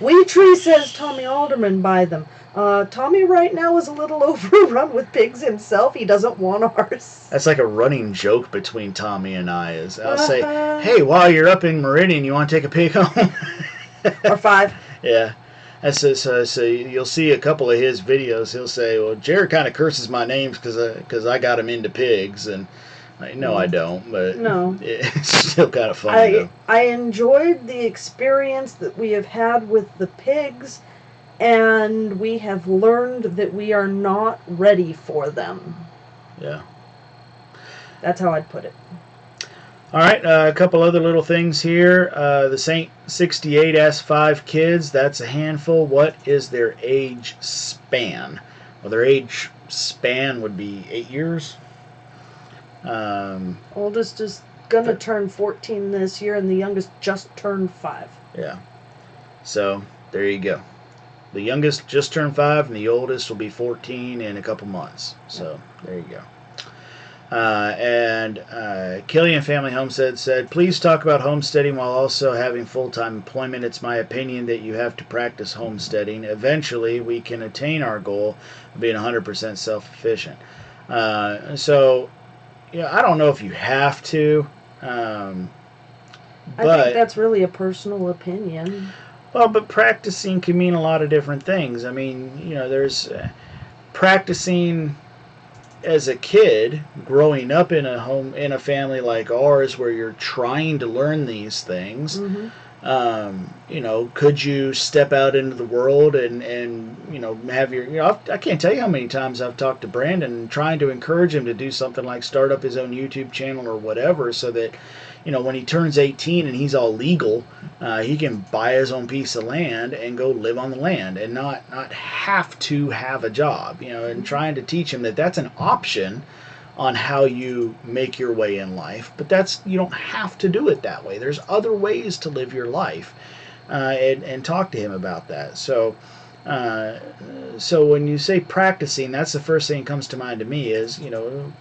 Speaker 2: Wee Tree says Tommy Alderman buy them. Tommy right now is a little overrun with pigs himself. He doesn't want ours.
Speaker 1: That's like a running joke between Tommy and I. I'll say, hey, while you're up in Meridian, you want to take a pig home?
Speaker 2: Or 5.
Speaker 1: Yeah. So you'll see a couple of his videos. He'll say, well, Jared kind of curses my names because I got him into pigs. And no, I don't. But
Speaker 2: no,
Speaker 1: it's still kind of funny, though.
Speaker 2: I enjoyed the experience that we have had with the pigs, and we have learned that we are not ready for them.
Speaker 1: Yeah.
Speaker 2: That's how I'd put it.
Speaker 1: All right, a couple other little things here. The Saint 68 asks 5 kids. That's a handful. What is their age span? Well, their age span would be 8 years.
Speaker 2: Oldest is going to turn 14 this year, and the youngest just turned 5.
Speaker 1: Yeah. So, there you go. The youngest just turned 5, and the oldest will be 14 in a couple months. So, there you go. Killian Family Homestead said, please talk about homesteading while also having full-time employment. It's my opinion that you have to practice homesteading. Eventually, we can attain our goal of being 100% self-sufficient. So, I don't know if you have to.
Speaker 2: I think that's really a personal opinion.
Speaker 1: Well, but practicing can mean a lot of different things. I mean, there's practicing as a kid, growing up in a family like ours where you're trying to learn these things. Could you step out into the world and have your, I can't tell you how many times I've talked to Brandon trying to encourage him to do something like start up his own YouTube channel or whatever, so that, when he turns 18 and he's all legal, he can buy his own piece of land and go live on the land and not have to have a job, and trying to teach him that that's an option on how you make your way in life, but you don't have to do it that way. There's other ways to live your life, and talk to him about that. Uh, so when you say practicing, that's the first thing that comes to mind to me is,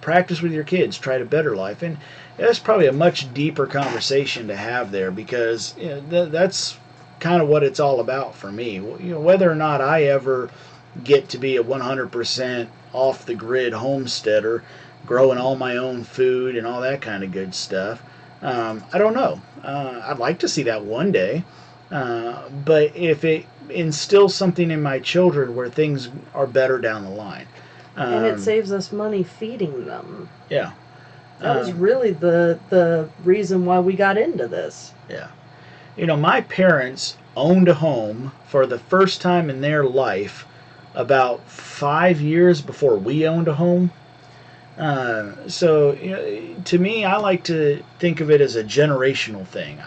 Speaker 1: practice with your kids, try to better life. And that's probably a much deeper conversation to have there, because that's kind of what it's all about for me. Whether or not I ever get to be a 100% off the grid homesteader, growing all my own food and all that kind of good stuff, I don't know. I'd like to see that one day. But if it instills something in my children where things are better down the line.
Speaker 2: And it saves us money feeding them.
Speaker 1: Yeah.
Speaker 2: That was really the reason why we got into this.
Speaker 1: Yeah. My parents owned a home for the first time in their life about 5 years before we owned a home. So to me, I like to think of it as a generational thing.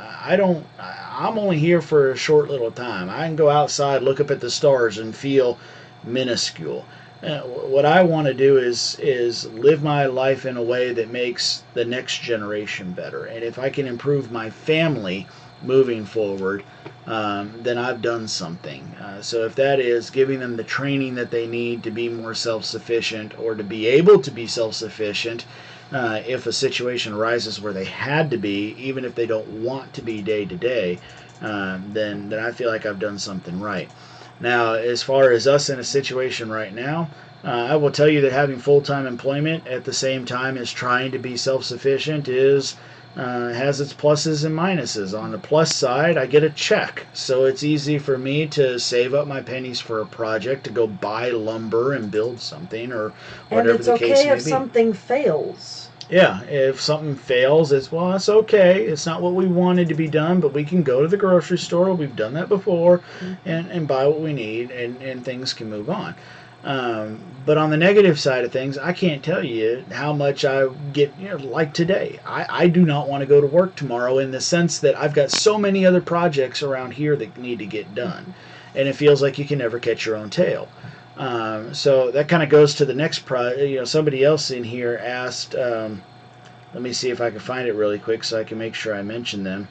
Speaker 1: I'm only here for a short little time. I can go outside, look up at the stars, and feel minuscule. What I want to do is live my life in a way that makes the next generation better. And if I can improve my family moving forward, then I've done something. So if that is giving them the training that they need to be more self-sufficient, or to be able to be self-sufficient if a situation arises where they had to be, even if they don't want to be day to day, then I feel like I've done something right. Now, as far as us in a situation right now, I will tell you that having full-time employment at the same time as trying to be self-sufficient has its pluses and minuses. On the plus side, I get a check, so it's easy for me to save up my pennies for a project, to go buy lumber and build something, or whatever the case may be.
Speaker 2: And it's okay if something fails.
Speaker 1: Yeah, if something fails, it's okay. It's not what we wanted to be done, but we can go to the grocery store. We've done that before, and buy what we need, and things can move on. But on the negative side of things, I can't tell you how much I get, like today. I do not want to go to work tomorrow, in the sense that I've got so many other projects around here that need to get done. And it feels like you can never catch your own tail. So that kind of goes to the next somebody else in here asked, let me see if I can find it really quick so I can make sure I mention them.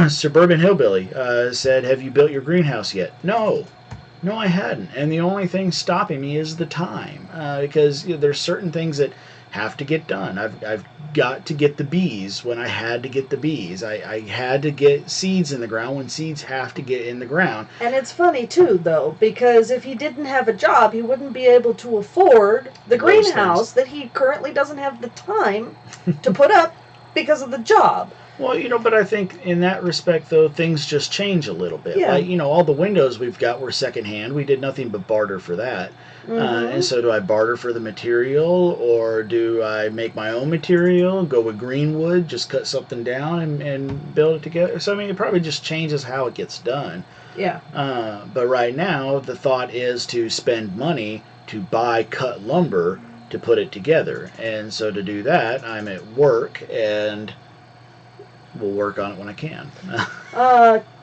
Speaker 1: Suburban Hillbilly said, have you built your greenhouse yet? No, I hadn't. And the only thing stopping me is the time, because there's certain things that have to get done. I've got to get the bees when I had to get the bees. I had to get seeds in the ground when seeds have to get in the ground.
Speaker 2: And it's funny too, though, because if he didn't have a job, he wouldn't be able to afford the greenhouse that he currently doesn't have the time to put up because of the job.
Speaker 1: Well, but I think in that respect, though, things just change a little bit.
Speaker 2: Yeah.
Speaker 1: Like, all the windows we've got were secondhand. We did nothing but barter for that. And so do I barter for the material, or do I make my own material, go with green wood, just cut something down and build it together? So, it probably just changes how it gets done.
Speaker 2: Yeah.
Speaker 1: But right now, the thought is to spend money to buy cut lumber to put it together. And so to do that, I'm at work, and we'll work on it when I can.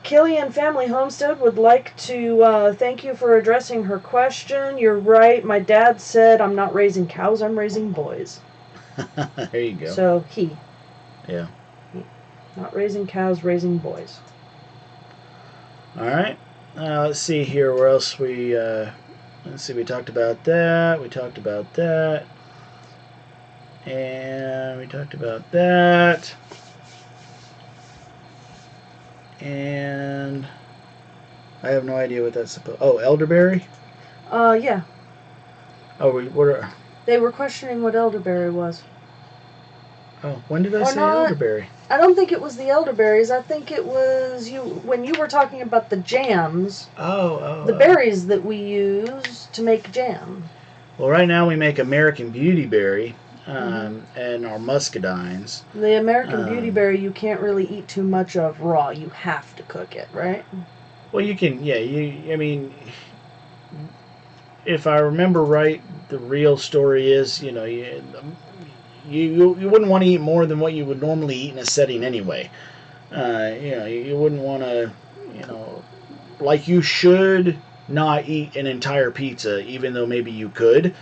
Speaker 2: Killian Family Homestead would like to thank you for addressing her question. You're right. My dad said, I'm not raising cows, I'm raising boys.
Speaker 1: There you go.
Speaker 2: So
Speaker 1: Yeah.
Speaker 2: Not raising cows, raising boys.
Speaker 1: All right. Let's see here where else we... let's see, we talked about that. And we talked about that. And I have no idea what that's supposed. Oh, elderberry.
Speaker 2: Yeah.
Speaker 1: Oh, what are?
Speaker 2: They were questioning what elderberry was.
Speaker 1: Oh, when did I say elderberry?
Speaker 2: I don't think it was the elderberries. I think it was when you were talking about the jams. The berries that we use to make jam.
Speaker 1: Well, right now we make American Beautyberry. And our muscadines.
Speaker 2: The American Beautyberry you can't really eat too much of raw. You have to cook it, right?
Speaker 1: Well, you can, yeah. If I remember right, the real story is, you wouldn't want to eat more than what you would normally eat in a setting anyway. You wouldn't want to, like you should not eat an entire pizza, even though maybe you could.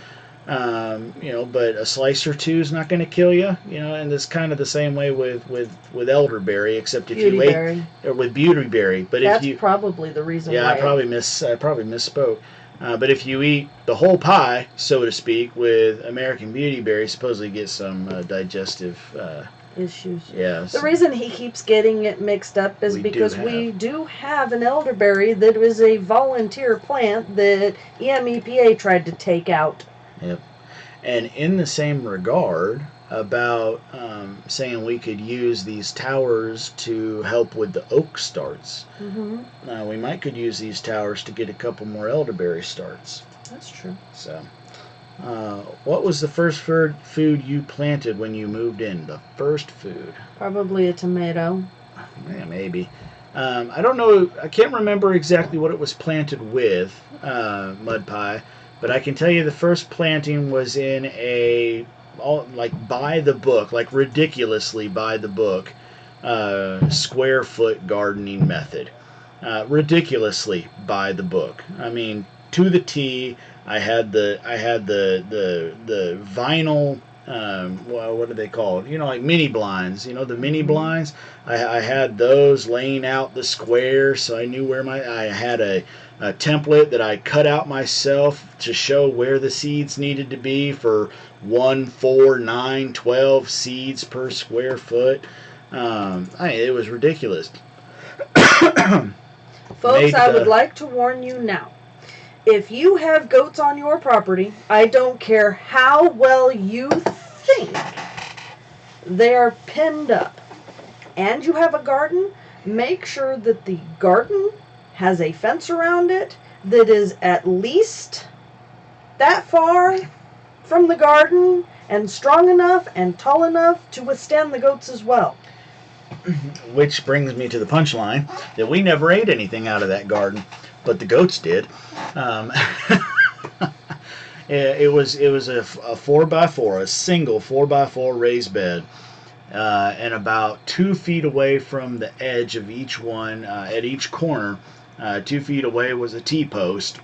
Speaker 1: But a slice or two is not going to kill you. And it's kind of the same way with elderberry, except if you ate,
Speaker 2: Beautyberry.
Speaker 1: or with beautyberry. But
Speaker 2: That's
Speaker 1: if you,
Speaker 2: probably the reason
Speaker 1: yeah,
Speaker 2: why.
Speaker 1: I probably misspoke. But if you eat the whole pie, so to speak, with American beautyberry, supposedly get some digestive
Speaker 2: issues.
Speaker 1: Yes.
Speaker 2: The reason he keeps getting it mixed up is because we do have an elderberry that is a volunteer plant that EMEPA tried to take out.
Speaker 1: Yep. And in the same regard, about saying we could use these towers to help with the oak starts.
Speaker 2: Mm-hmm.
Speaker 1: We might could use these towers to get a couple more elderberry starts.
Speaker 2: That's true.
Speaker 1: So, what was the first food you planted when you moved in? The first food?
Speaker 2: Probably a tomato.
Speaker 1: Yeah, maybe. I don't know. I can't remember exactly what it was planted with, mud pie. But I can tell you the first planting was in by the book, like ridiculously by the book, square foot gardening method. Ridiculously by the book. I mean, to the T. I had the vinyl. What are they called? Like mini blinds. The mini blinds. I had those laying out the square, so I knew where I had a template that I cut out myself to show where the seeds needed to be for 1, 4, 9, 12 seeds per square foot. It was ridiculous.
Speaker 2: Folks, I would like to warn you now. If you have goats on your property, I don't care how well you think they are pinned up, and you have a garden, make sure that the garden has a fence around it that is at least that far from the garden and strong enough and tall enough to withstand the goats as well.
Speaker 1: Which brings me to the punchline that we never ate anything out of that garden, but the goats did. It was a 4x4, a single 4x4 raised bed. And about 2 feet away from the edge of each one, at each corner, 2 feet away was a T-post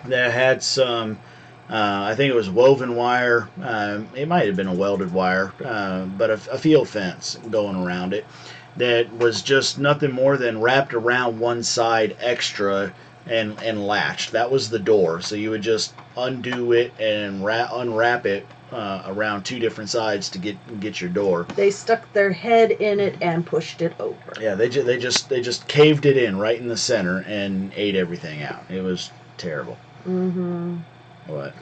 Speaker 1: that had some, I think it was woven wire. It might have been a welded wire, but a field fence going around it that was just nothing more than wrapped around one side extra and latched. That was the door. So you would just undo it and unwrap it around 2 different sides to get your door.
Speaker 2: They stuck their head in it and pushed it over.
Speaker 1: Yeah, they just caved it in right in the center and ate everything out. It was terrible.
Speaker 2: Mm-hmm.
Speaker 1: What?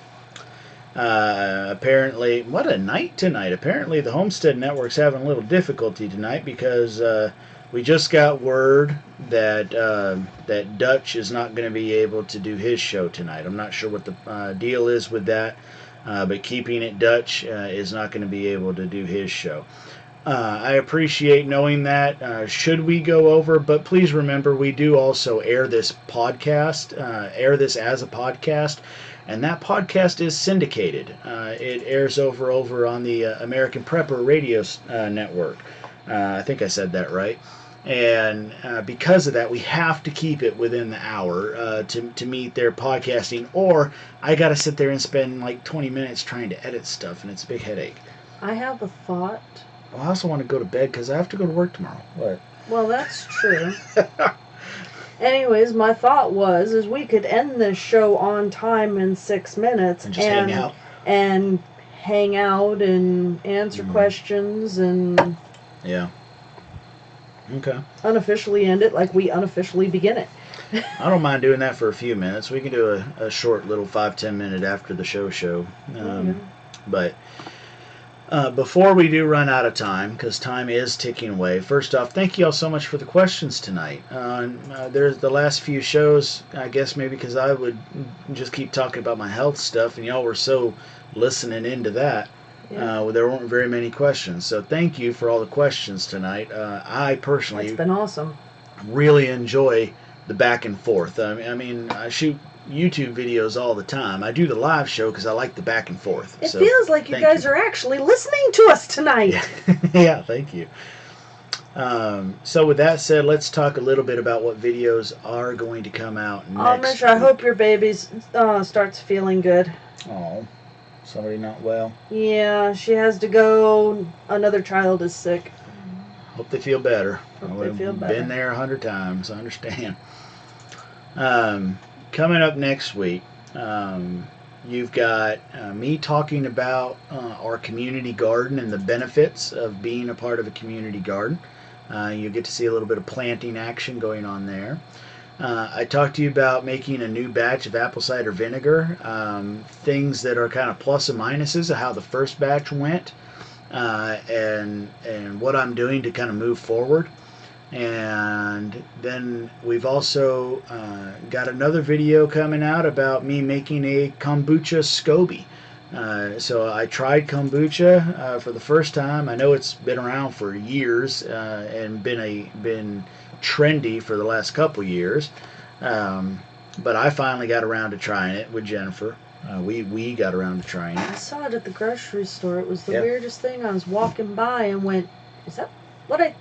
Speaker 1: Apparently, what a night tonight. Apparently, the Homestead Network's having a little difficulty tonight because we just got word that that Dutch is not going to be able to do his show tonight. I'm not sure what the deal is with that. But Keeping It Dutch is not going to be able to do his show. I appreciate knowing that. Should we go over, but please remember we do also air this podcast, air this as a podcast, and that podcast is syndicated. It airs over on the American Prepper Radio Network. I think I said that right. And because of that, we have to keep it within the hour to meet their podcasting, or I got to sit there and spend like 20 minutes trying to edit stuff, and it's a big headache.
Speaker 2: I have a thought.
Speaker 1: Well, I also want to go to bed because I have to go to work tomorrow. What?
Speaker 2: Well, that's true. Anyways, my thought is we could end this show on time in 6 minutes
Speaker 1: and just hang out
Speaker 2: and answer questions and
Speaker 1: Okay.
Speaker 2: Unofficially end it like we unofficially begin it.
Speaker 1: I don't mind doing that for a few minutes. We can do a short little 5-10 minute after the show. But before we do run out of time, because time is ticking away, first off, thank you all so much for the questions tonight. There's the last few shows, I guess maybe because I would just keep talking about my health stuff, and y'all were so listening into that. Yeah. There weren't very many questions, so thank you for all the questions tonight. I personally,
Speaker 2: it's been awesome.
Speaker 1: Really enjoy the back and forth. I mean, I shoot YouTube videos all the time. I do the live show because I like the back and forth.
Speaker 2: It feels like you guys are actually listening to us tonight.
Speaker 1: Yeah, thank you. So with that said, let's talk a little bit about what videos are going to come out next.
Speaker 2: Amish, I hope your baby starts feeling good.
Speaker 1: Oh. Somebody not well.
Speaker 2: Yeah, she has to go. Another child is sick.
Speaker 1: Hope they feel better.
Speaker 2: Hope they feel better.
Speaker 1: Been there 100 times. I understand. Coming up next week, you've got me talking about our community garden and the benefits of being a part of a community garden. You'll get to see a little bit of planting action going on there. I talked to you about making a new batch of apple cider vinegar, things that are kind of plus and minuses of how the first batch went, and what I'm doing to kind of move forward. And then we've also got another video coming out about me making a kombucha SCOBY. So I tried kombucha for the first time. I know it's been around for years and been trendy for the last couple years, but I finally got around to trying it with Jennifer. We got around to trying it.
Speaker 2: I saw it at the grocery store. It was the weirdest thing. I was walking by and went, "Is that what I?"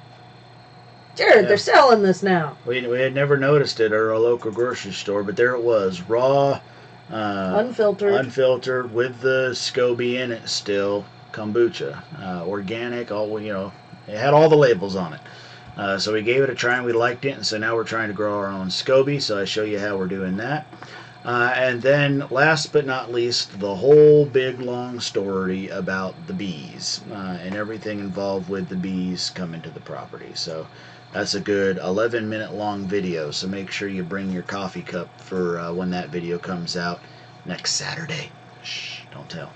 Speaker 2: Jared, they're selling this now.
Speaker 1: We had never noticed it at our local grocery store, but there it was, raw, unfiltered with the SCOBY in it still, kombucha, organic, it had all the labels on it. So we gave it a try and we liked it, and so now we're trying to grow our own SCOBY, so I show you how we're doing that. And then last but not least, the whole big long story about the bees and everything involved with the bees coming to the property. So that's a good 11-minute long video, so make sure you bring your coffee cup for when that video comes out next Saturday. Shh, don't tell.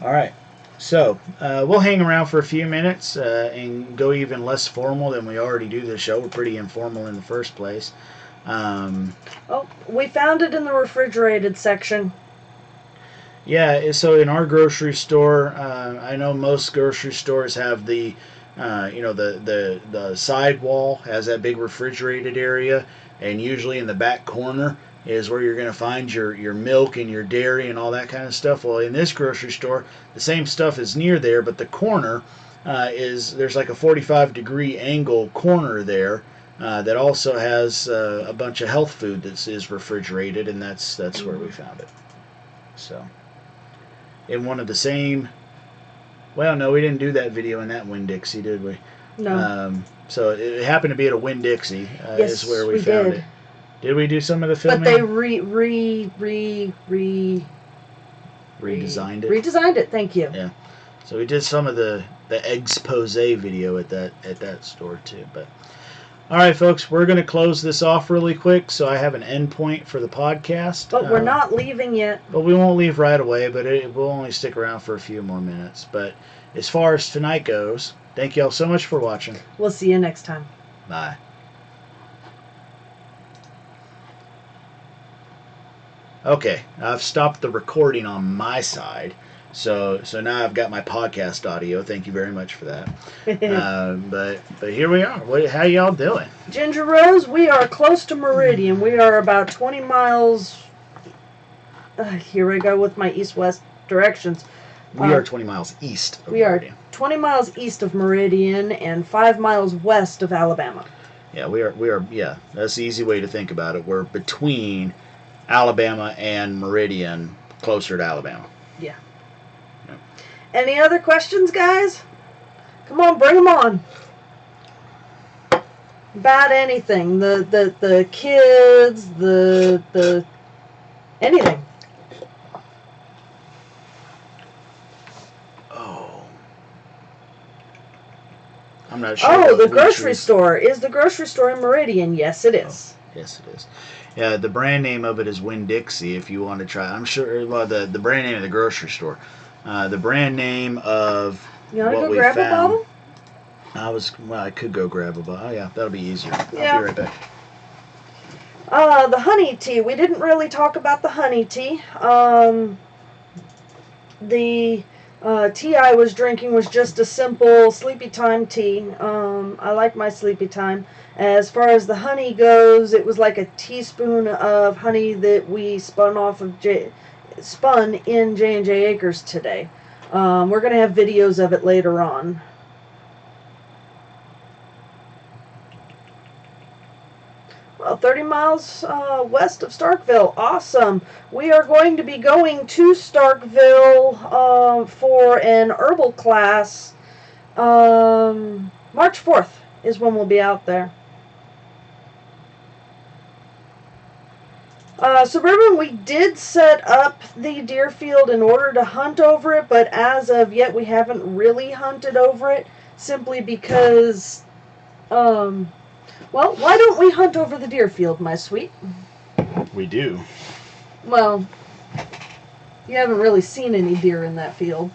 Speaker 1: All right, so we'll hang around for a few minutes and go even less formal than we already do this show. We're pretty informal in the first place.
Speaker 2: We found it in the refrigerated section.
Speaker 1: Yeah, so in our grocery store, I know most grocery stores have the side wall has that big refrigerated area, and usually in the back corner is where you're going to find your milk and your dairy and all that kind of stuff. Well, in this grocery store, the same stuff is near there, but the corner there's like a 45-degree angle corner there that also has a bunch of health food that is refrigerated, and that's where we found it. So, in one of the same. Well, no, we didn't do that video in that Winn-Dixie, did we?
Speaker 2: No.
Speaker 1: So it happened to be at a Winn-Dixie.
Speaker 2: Yes,
Speaker 1: is where we found
Speaker 2: did.
Speaker 1: it. Did we do some of the filming?
Speaker 2: But they
Speaker 1: redesigned it.
Speaker 2: Redesigned it. Thank you.
Speaker 1: Yeah. So we did some of the expose video at that store too. But all right, folks, we're going to close this off really quick, so I have an end point for the podcast.
Speaker 2: But we're not leaving yet.
Speaker 1: But we won't leave right away, but we'll only stick around for a few more minutes. But as far as tonight goes, thank you all so much for watching.
Speaker 2: We'll see you next time.
Speaker 1: Bye. Okay, I've stopped the recording on my side. So now I've got my podcast audio. Thank you very much for that. But here we are. How y'all doing?
Speaker 2: Ginger Rose, we are close to Meridian. We are about 20 miles. Here I go with my east-west directions.
Speaker 1: We are 20 miles east of Meridian.
Speaker 2: We are 20 miles east of Meridian and 5 miles west of Alabama.
Speaker 1: Yeah, we are. Yeah, that's the easy way to think about it. We're between Alabama and Meridian, closer to Alabama.
Speaker 2: Yeah. Any other questions, guys? Come on, bring them on. About anything. The kids, the anything.
Speaker 1: Oh. I'm not sure.
Speaker 2: Oh, the grocery store. Is the grocery store in Meridian? Yes, it is.
Speaker 1: Oh, yes, it is. Yeah, the brand name of it is Winn-Dixie, if you want to try. I'm sure, well, the brand name of the grocery store. The brand name of
Speaker 2: you want to
Speaker 1: what
Speaker 2: go
Speaker 1: we
Speaker 2: grab
Speaker 1: found.
Speaker 2: a bottle?
Speaker 1: I could go grab a bottle. Oh, yeah, that'll be easier.
Speaker 2: Yeah.
Speaker 1: I'll be right back.
Speaker 2: The honey tea. We didn't really talk about the honey tea. The tea I was drinking was just a simple sleepy time tea. I like my sleepy time. As far as the honey goes, it was like a teaspoon of honey that we spun in J&J Acres today. We're going to have videos of it later on. Well, 30 miles west of Starkville. Awesome. We are going to be going to Starkville for an herbal class. March 4th is when we'll be out there. Suburban, we did set up the deer field in order to hunt over it, but as of yet we haven't really hunted over it, simply because, well, why don't we hunt over the deer field, my sweet?
Speaker 1: We do.
Speaker 2: Well, you haven't really seen any deer in that field.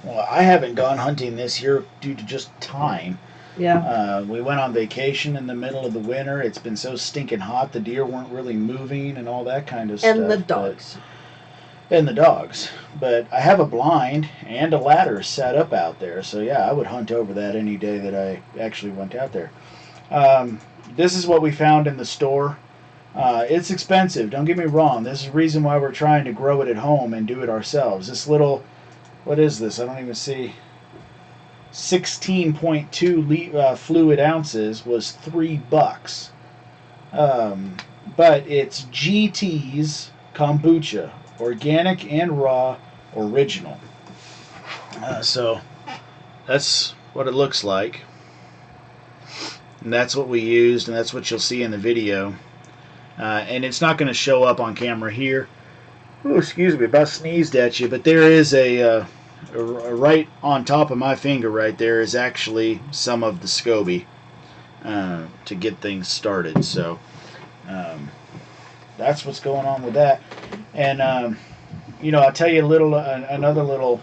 Speaker 1: Well, I haven't gone hunting this year due to just time.
Speaker 2: Yeah.
Speaker 1: We went on vacation in the middle of the winter. It's been so stinking hot, the deer weren't really moving and all that kind of stuff.
Speaker 2: And the dogs.
Speaker 1: And the dogs. But I have a blind and a ladder set up out there, so yeah, I would hunt over that any day that I actually went out there. This is what we found in the store. It's expensive, don't get me wrong. This is the reason why we're trying to grow it at home and do it ourselves. This little, what is this? I don't even see. 16.2 fluid ounces was $3. But it's GT's kombucha, organic and raw, original. So that's what it looks like. And that's what we used, and that's what you'll see in the video. And it's not going to show up on camera here. Oh, excuse me, about sneezed at you, but there is a right on top of my finger right there is actually some of the SCOBY to get things started. So that's what's going on with that. And you know, I'll tell you a little another little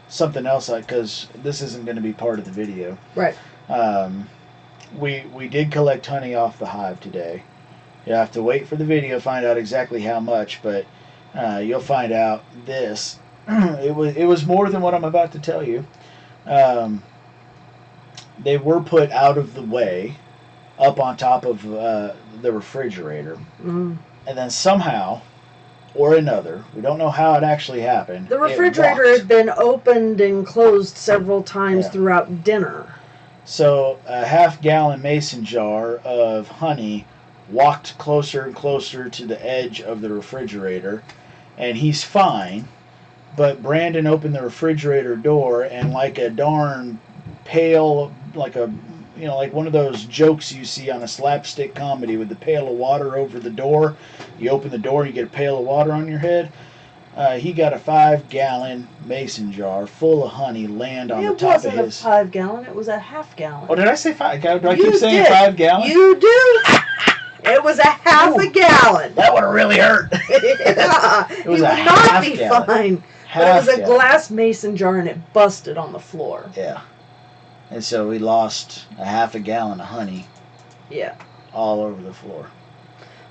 Speaker 1: something else, because this isn't going to be part of the video.
Speaker 2: Right.
Speaker 1: We did collect honey off the hive today. You have to wait for the video to find out exactly how much, but you'll find out this. It was more than what I'm about to tell you. They were put out of the way, up on top of the refrigerator, and then somehow or another, we don't know how it actually happened.
Speaker 2: The refrigerator had been opened and closed several times throughout dinner.
Speaker 1: So a half-gallon mason jar of honey walked closer and closer to the edge of the refrigerator, and he's fine. But Brandon opened the refrigerator door, and like a darn pail, like one of those jokes you see on a slapstick comedy with the pail of water over the door. You open the door, you get a pail of water on your head. He got a 5-gallon mason jar full of honey land on the top of his.
Speaker 2: It wasn't a 5-gallon; it was a half-gallon.
Speaker 1: Oh, did I say 5? Do I keep saying 5 gallons?
Speaker 2: You do. It was a half a gallon.
Speaker 1: That would have really hurt.
Speaker 2: Yeah,
Speaker 1: it was
Speaker 2: he
Speaker 1: a
Speaker 2: would not
Speaker 1: half
Speaker 2: be
Speaker 1: gallon.
Speaker 2: fine. But it was a glass mason jar, and it busted on the floor.
Speaker 1: Yeah. And so we lost a half a gallon of honey.
Speaker 2: Yeah.
Speaker 1: All over the floor.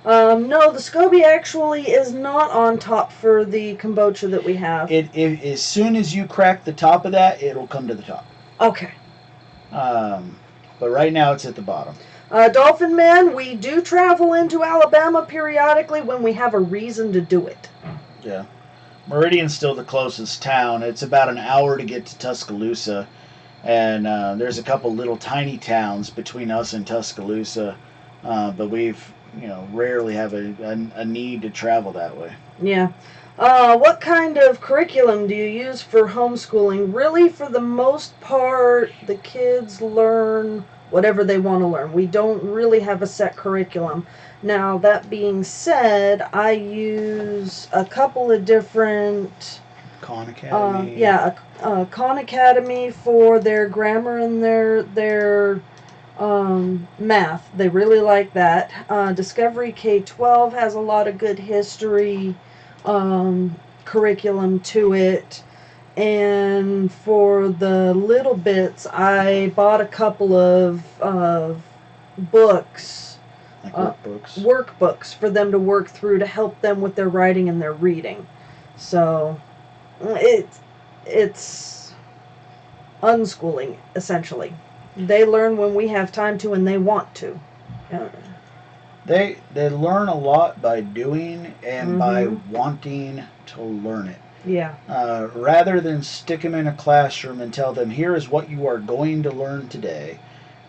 Speaker 2: No, the SCOBY actually is not on top for the kombucha that we have.
Speaker 1: As soon as you crack the top of that, it'll come to the top.
Speaker 2: Okay.
Speaker 1: But right now it's at the bottom.
Speaker 2: Dolphin Man, we do travel into Alabama periodically when we have a reason to do it.
Speaker 1: Yeah. Meridian's still the closest town. It's about an hour to get to Tuscaloosa. And there's a couple little tiny towns between us and Tuscaloosa. But we've, rarely have a need to travel that way.
Speaker 2: Yeah. What kind of curriculum do you use for homeschooling? Really, for the most part, the kids learn whatever they want to learn. We don't really have a set curriculum. Now, that being said, I use a couple of different...
Speaker 1: Khan Academy.
Speaker 2: Khan Academy for their grammar and their math. They really like that. Discovery K-12 has a lot of good history curriculum to it. And for the little bits, I bought a couple of books.
Speaker 1: Like workbooks?
Speaker 2: Workbooks for them to work through to help them with their writing and their reading. So, it's unschooling, essentially. They learn when we have time to and they want to.
Speaker 1: They learn a lot by doing and by wanting to learn it.
Speaker 2: Yeah.
Speaker 1: Rather than stick them in a classroom and tell them, here is what you are going to learn today,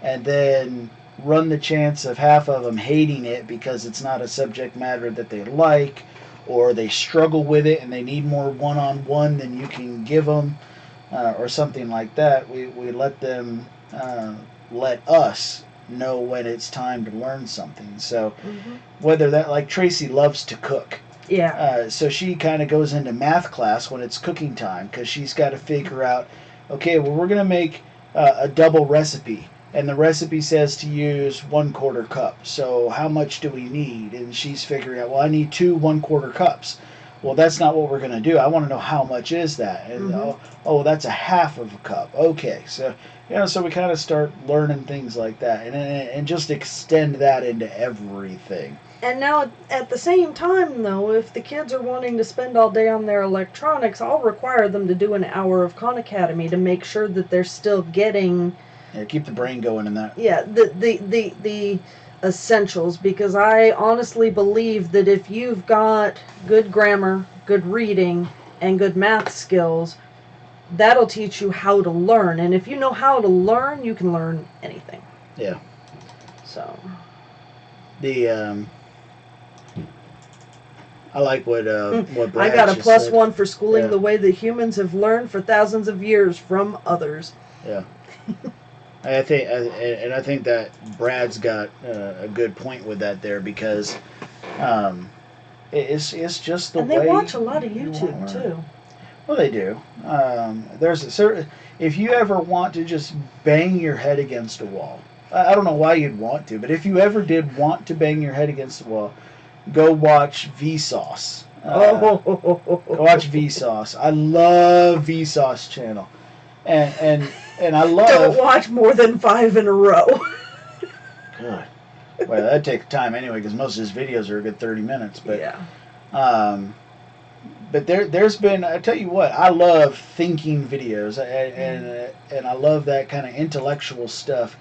Speaker 1: and then run the chance of half of them hating it because it's not a subject matter that they like, or they struggle with it and they need more one-on-one than you can give them, or something like that. We let them let us know when it's time to learn something. So whether that, like Tracy loves to cook.
Speaker 2: Yeah.
Speaker 1: So she kind of goes into math class when it's cooking time because she's got to figure out, okay, well, we're going to make a double recipe. And the recipe says to use 1/4 cup. So how much do we need? And she's figuring out, well, I need 2 1/4 cups. Well, that's not what we're going to do. I want to know how much is that. And oh, that's a half of a cup. Okay, so so we kind of start learning things like that, and just extend that into everything.
Speaker 2: And now, at the same time, though, if the kids are wanting to spend all day on their electronics, I'll require them to do an hour of Khan Academy to make sure that they're still getting.
Speaker 1: Yeah, keep the brain going in that.
Speaker 2: Yeah, the essentials, because I honestly believe that if you've got good grammar, good reading, and good math skills, that'll teach you how to learn. And if you know how to learn, you can learn anything.
Speaker 1: Yeah.
Speaker 2: So.
Speaker 1: I like what Brad
Speaker 2: I got a
Speaker 1: +1
Speaker 2: said. For schooling the way that humans have learned for thousands of years from others.
Speaker 1: Yeah. I think that Brad's got a good point with that there, because it's just the way.
Speaker 2: And they watch a lot of YouTube too.
Speaker 1: Well, they do. There's a certain, if you ever want to just bang your head against a wall, I don't know why you'd want to, but if you ever did want to bang your head against the wall, go watch Vsauce. Go watch Vsauce. I love Vsauce channel, and I love.
Speaker 2: Don't watch more than 5 in a row.
Speaker 1: Good. Well, that takes time anyway, because most of his videos are a good 30 minutes. But
Speaker 2: yeah.
Speaker 1: But there's been, I tell you what, I love thinking videos, and I love that kind of intellectual stuff.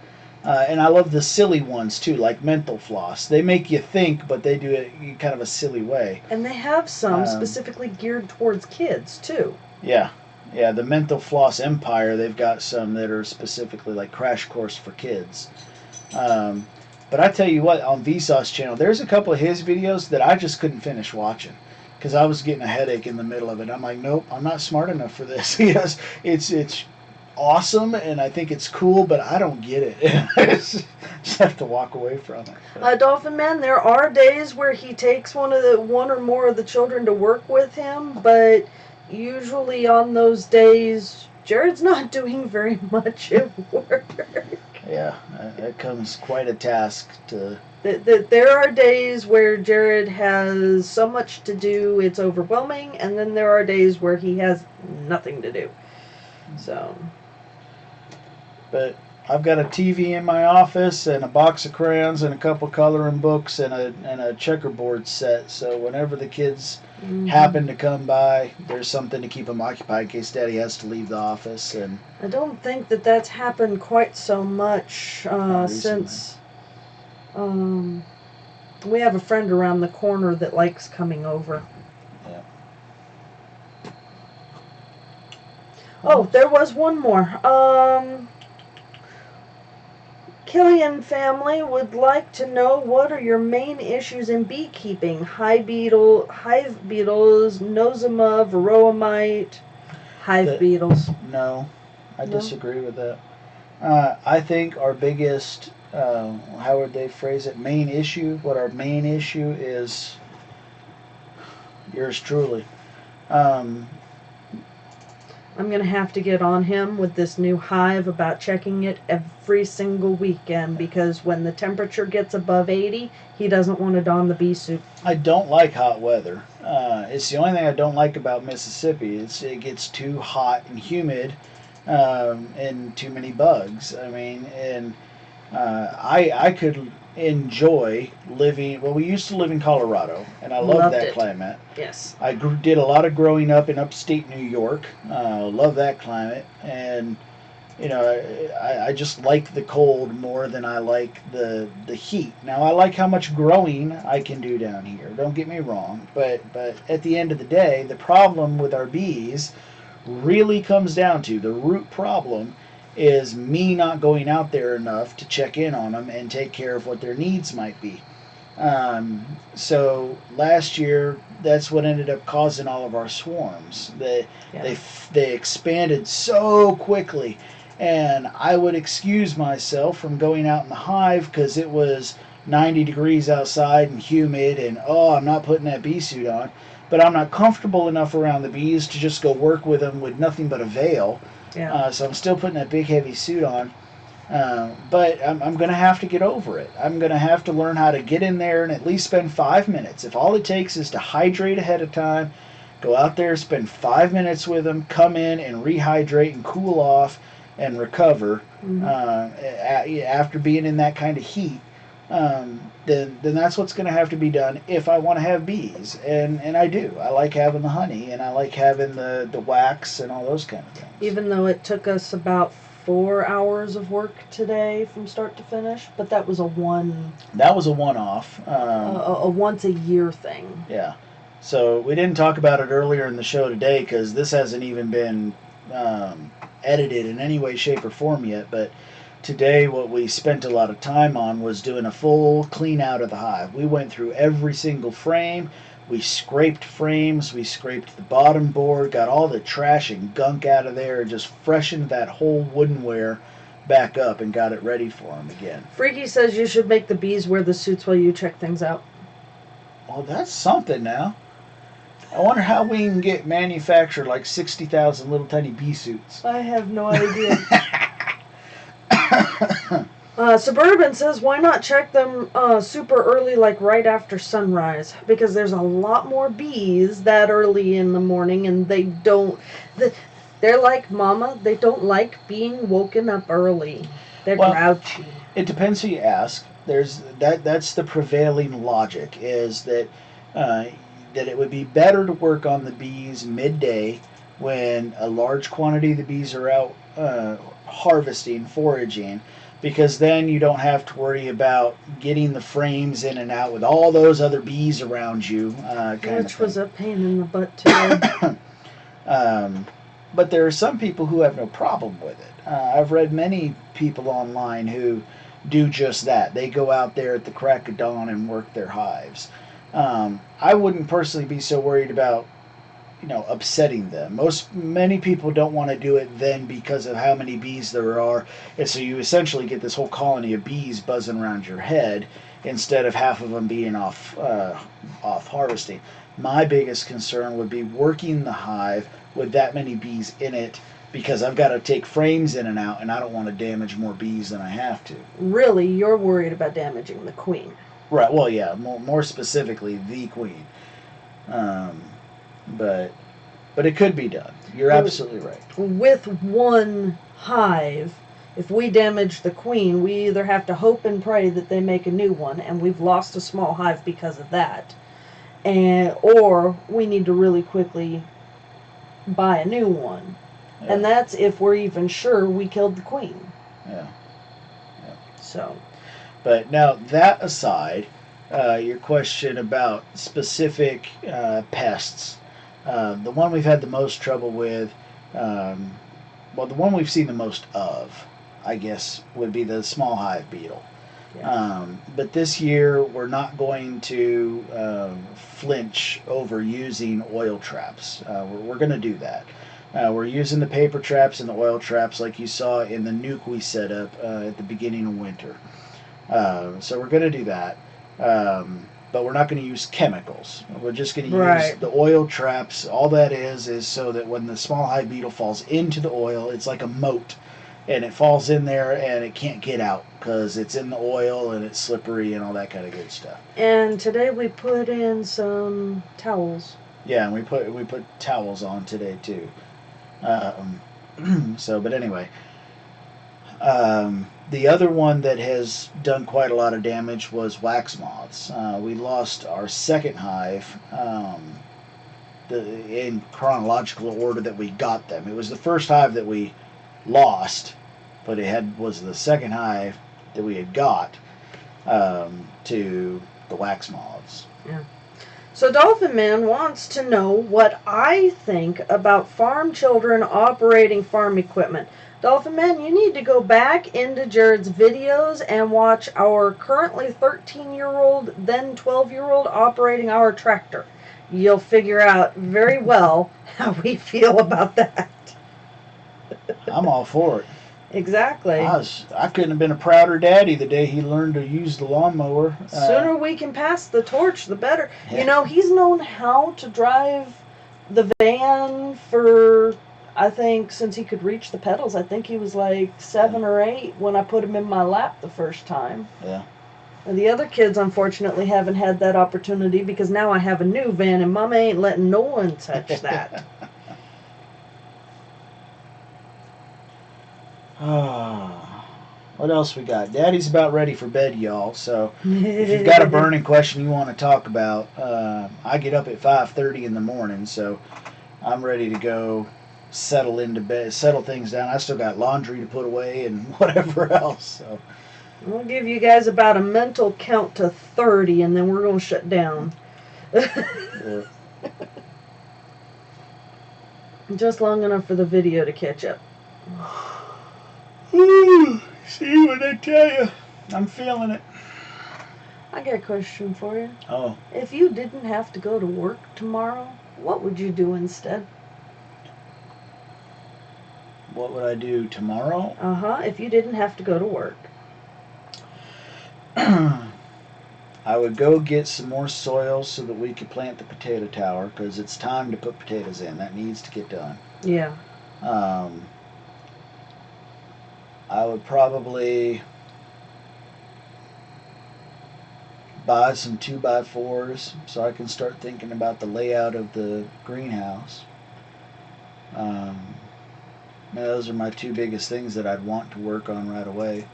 Speaker 1: And I love the silly ones too, like Mental Floss. They make you think, but they do it in kind of a silly way.
Speaker 2: And they have some specifically geared towards kids too.
Speaker 1: Yeah. Yeah, the Mental Floss Empire, they've got some that are specifically like Crash Course for kids. But I tell you what, on Vsauce channel, there's a couple of his videos that I just couldn't finish watching because I was getting a headache in the middle of it. I'm like, nope, I'm not smart enough for this. Yes, it's awesome, and I think it's cool, but I don't get it. I just have to walk away from it.
Speaker 2: Dolphin Man, there are days where he takes one or more of the children to work with him, but usually on those days, Jared's not doing very much at work.
Speaker 1: Yeah, that comes quite a task to.
Speaker 2: There are days where Jared has so much to do, it's overwhelming, and then there are days where he has nothing to do. So.
Speaker 1: But I've got a TV in my office and a box of crayons and a couple coloring books and a checkerboard set. So whenever the kids happen to come by, there's something to keep them occupied in case Daddy has to leave the office. And
Speaker 2: I don't think that's happened quite so much since we have a friend around the corner that likes coming over.
Speaker 1: Yeah.
Speaker 2: Oh, there was one more. Killian family would like to know, what are your main issues in beekeeping? Hive beetles, nosema, varroa mite, beetles.
Speaker 1: No, I disagree with that. I think our biggest, how would they phrase it, main issue, what our main issue is, yours truly.
Speaker 2: I'm going to have to get on him with this new hive about checking it every single weekend, because when the temperature gets above 80, he doesn't want to don the bee suit.
Speaker 1: I don't like hot weather. It's the only thing I don't like about Mississippi. It gets too hot and humid, and too many bugs. I mean, and I could enjoy living. Well, we used to live in Colorado, and I loved that climate.
Speaker 2: Yes.
Speaker 1: I did a lot of growing up in upstate New York. Love that climate, and I just like the cold more than I like the heat. Now I like how much growing I can do down here. Don't get me wrong, but at the end of the day, the problem with our bees really comes down to the root problem is me not going out there enough to check in on them and take care of what their needs might be. So last year, that's what ended up causing all of our swarms.
Speaker 2: Yeah.
Speaker 1: They expanded so quickly, and I would excuse myself from going out in the hive because it was 90 degrees outside and humid, and I'm not putting that bee suit on. But I'm not comfortable enough around the bees to just go work with them with nothing but a veil.
Speaker 2: Yeah.
Speaker 1: So I'm still putting that big heavy suit on. But I'm going to have to get over it. I'm going to have to learn how to get in there and at least spend 5 minutes. If all it takes is to hydrate ahead of time, go out there, spend 5 minutes with them, come in and rehydrate and cool off and recover after being in that kind of heat, then that's what's going to have to be done if I want to have bees. And I do. I like having the honey, and I like having the wax and all those kind of things.
Speaker 2: Even though it took us about 4 hours of work today from start to finish, but that was a
Speaker 1: one-off.
Speaker 2: A once a year thing.
Speaker 1: Yeah. So we didn't talk about it earlier in the show today because this hasn't even been edited in any way, shape, or form yet. But today what we spent a lot of time on was doing a full clean out of the hive. We went through every single frame. We scraped frames, we scraped the bottom board, got all the trash and gunk out of there, and just freshened that whole woodenware back up and got it ready for them again.
Speaker 2: Freaky says you should make the bees wear the suits while you check things out.
Speaker 1: Well, that's something now. I wonder how we can get manufactured like 60,000 little tiny bee suits.
Speaker 2: I have no idea. Suburban says, why not check them super early, like right after sunrise? Because there's a lot more bees that early in the morning, and they don't... They're like Mama. They don't like being woken up early. They're grouchy.
Speaker 1: It depends who you ask. That's the prevailing logic, is that it would be better to work on the bees midday when a large quantity of the bees are out harvesting, foraging, because then you don't have to worry about getting the frames in and out with all those other bees around you.
Speaker 2: Which was a pain in the butt today.
Speaker 1: But there are some people who have no problem with it. I've read many people online who do just that. They go out there at the crack of dawn and work their hives. I wouldn't personally be so worried about upsetting them. Many people don't want to do it then because of how many bees there are, and so you essentially get this whole colony of bees buzzing around your head instead of half of them being off harvesting. My biggest concern would be working the hive with that many bees in it, because I've got to take frames in and out, and I don't want to damage more bees than I have to.
Speaker 2: Really, you're worried about damaging the queen.
Speaker 1: Right, well, yeah, more specifically, the queen. But it could be done. You're absolutely right.
Speaker 2: With one hive, if we damage the queen, we either have to hope and pray that they make a new one, and we've lost a small hive because of that, or we need to really quickly buy a new one. Yeah. And that's if we're even sure we killed the queen.
Speaker 1: Yeah.
Speaker 2: So.
Speaker 1: But now, that aside, your question about specific pests, the one we've had the most trouble with, the one we've seen the most of, I guess, would be the small hive beetle. Yeah. But this year, we're not going to flinch over using oil traps. We're going to do that. We're using the paper traps and the oil traps like you saw in the nuke we set up at the beginning of winter. So we're going to do that. But we're not going to use chemicals. We're just going to use the oil traps. All that is so that when the small hive beetle falls into the oil, it's like a moat. And it falls in there and it can't get out because it's in the oil and it's slippery and all that kind of good stuff.
Speaker 2: And today we put in some towels.
Speaker 1: Yeah, and we put towels on today too. But anyway. The other one that has done quite a lot of damage was wax moths. We lost our second hive in chronological order that we got them. It was the first hive that we lost, but was the second hive that we had got to the wax moths.
Speaker 2: Yeah. So Dolphin Man wants to know what I think about farm children operating farm equipment. Dolphin Man, you need to go back into Jared's videos and watch our currently 13-year-old, then 12-year-old operating our tractor. You'll figure out very well how we feel about that.
Speaker 1: I'm all for it.
Speaker 2: Exactly.
Speaker 1: I couldn't have been a prouder daddy the day he learned to use the lawnmower.
Speaker 2: Sooner we can pass the torch, the better.
Speaker 1: Yeah.
Speaker 2: You know, he's known how to drive the van for, I think, since he could reach the pedals. I think he was like 7 or 8 when I put him in my lap the first time.
Speaker 1: Yeah.
Speaker 2: And the other kids, unfortunately, haven't had that opportunity because now I have a new van and Mama ain't letting no one touch that.
Speaker 1: What else we got? Daddy's about ready for bed, y'all. So if you've got a burning question you want to talk about, I get up at 5:30 in the morning, so I'm ready to go settle into bed, settle things down. I still got laundry to put away and whatever else. So
Speaker 2: I'll give you guys about a mental count to 30, and then we're going to shut down.
Speaker 1: yeah.
Speaker 2: Just long enough for the video to catch up.
Speaker 1: See what I tell you? I'm feeling it.
Speaker 2: I got a question for you.
Speaker 1: Oh.
Speaker 2: If you didn't have to go to work tomorrow, what would you do instead?
Speaker 1: What would I do tomorrow?
Speaker 2: If you didn't have to go to work.
Speaker 1: I would go get some more soil so that we could plant the potato tower, because it's time to put potatoes in. That needs to get done.
Speaker 2: Yeah.
Speaker 1: I would probably buy some 2x4s so I can start thinking about the layout of the greenhouse. Those are my 2 biggest things that I'd want to work on right away.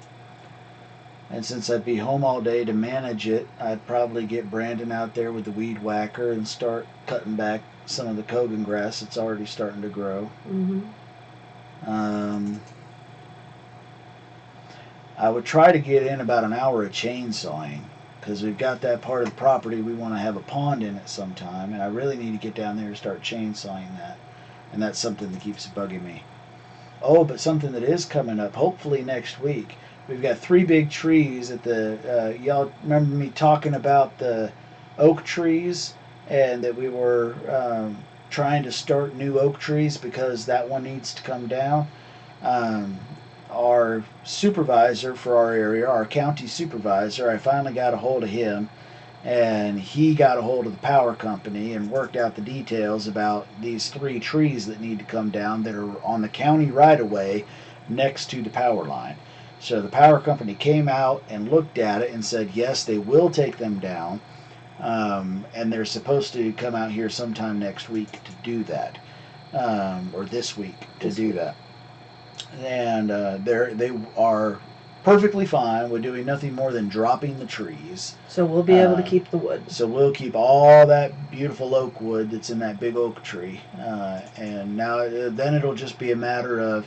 Speaker 1: And since I'd be home all day to manage it, I'd probably get Brandon out there with the weed whacker and start cutting back some of the Kogan grass that's already starting to grow. I would try to get in about an hour of chainsawing, because we've got that part of the property we want to have a pond in at some time, and I really need to get down there and start chainsawing that. And that's something that keeps bugging me. Oh, but something that is coming up, hopefully next week. We've got 3 big trees at the, y'all remember me talking about the oak trees, and that we were trying to start new oak trees because that one needs to come down. Our supervisor for our area, our county supervisor, I finally got a hold of him, and he got a hold of the power company and worked out the details about these 3 trees that need to come down that are on the county right-of-way next to the power line. So the power company came out and looked at it and said, yes, they will take them down, and they're supposed to come out here sometime next week to do that, or this week to do that. And they are perfectly fine with doing nothing more than dropping the trees.
Speaker 2: So we'll be able to keep the wood.
Speaker 1: So we'll keep all that beautiful oak wood that's in that big oak tree. And now then it'll just be a matter of,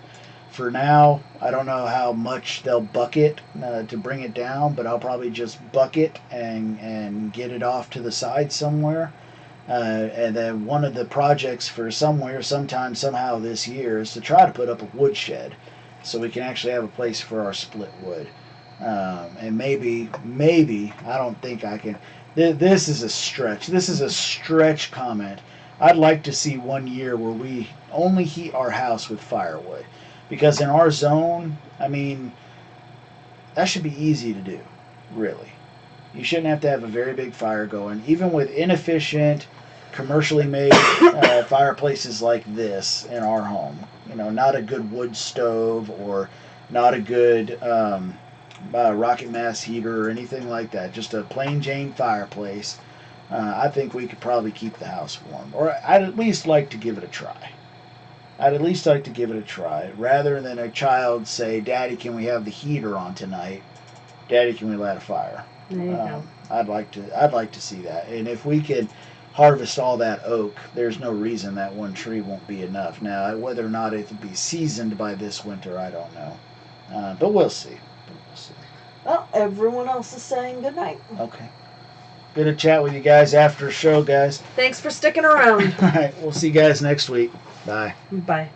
Speaker 1: for now, I don't know how much they'll bucket to bring it down, but I'll probably just bucket and get it off to the side somewhere. And then one of the projects for sometime, somehow this year is to try to put up a woodshed so we can actually have a place for our split wood. And maybe, I don't think I can. This is a stretch. This is a stretch comment. I'd like to see one year where we only heat our house with firewood. Because in our zone, I mean, that should be easy to do, really. You shouldn't have to have a very big fire going. Even with inefficient, commercially made fireplaces like this in our home. You know, not a good wood stove or not a good rocket mass heater or anything like that. Just a plain Jane fireplace. I think we could probably keep the house warm. Or I'd at least like to give it a try. Rather than a child say, Daddy, can we have the heater on tonight? Daddy, can we light a fire?
Speaker 2: There you go.
Speaker 1: I'd like to see that. And if we could harvest all that oak, there's no reason that one tree won't be enough. Now, whether or not it'll be seasoned by this winter, I don't know. But we'll see.
Speaker 2: Well, everyone else is saying good night.
Speaker 1: Okay. Good to chat with you guys after the show, guys.
Speaker 2: Thanks for sticking around.
Speaker 1: All right. We'll see you guys next week. Bye.
Speaker 2: Bye.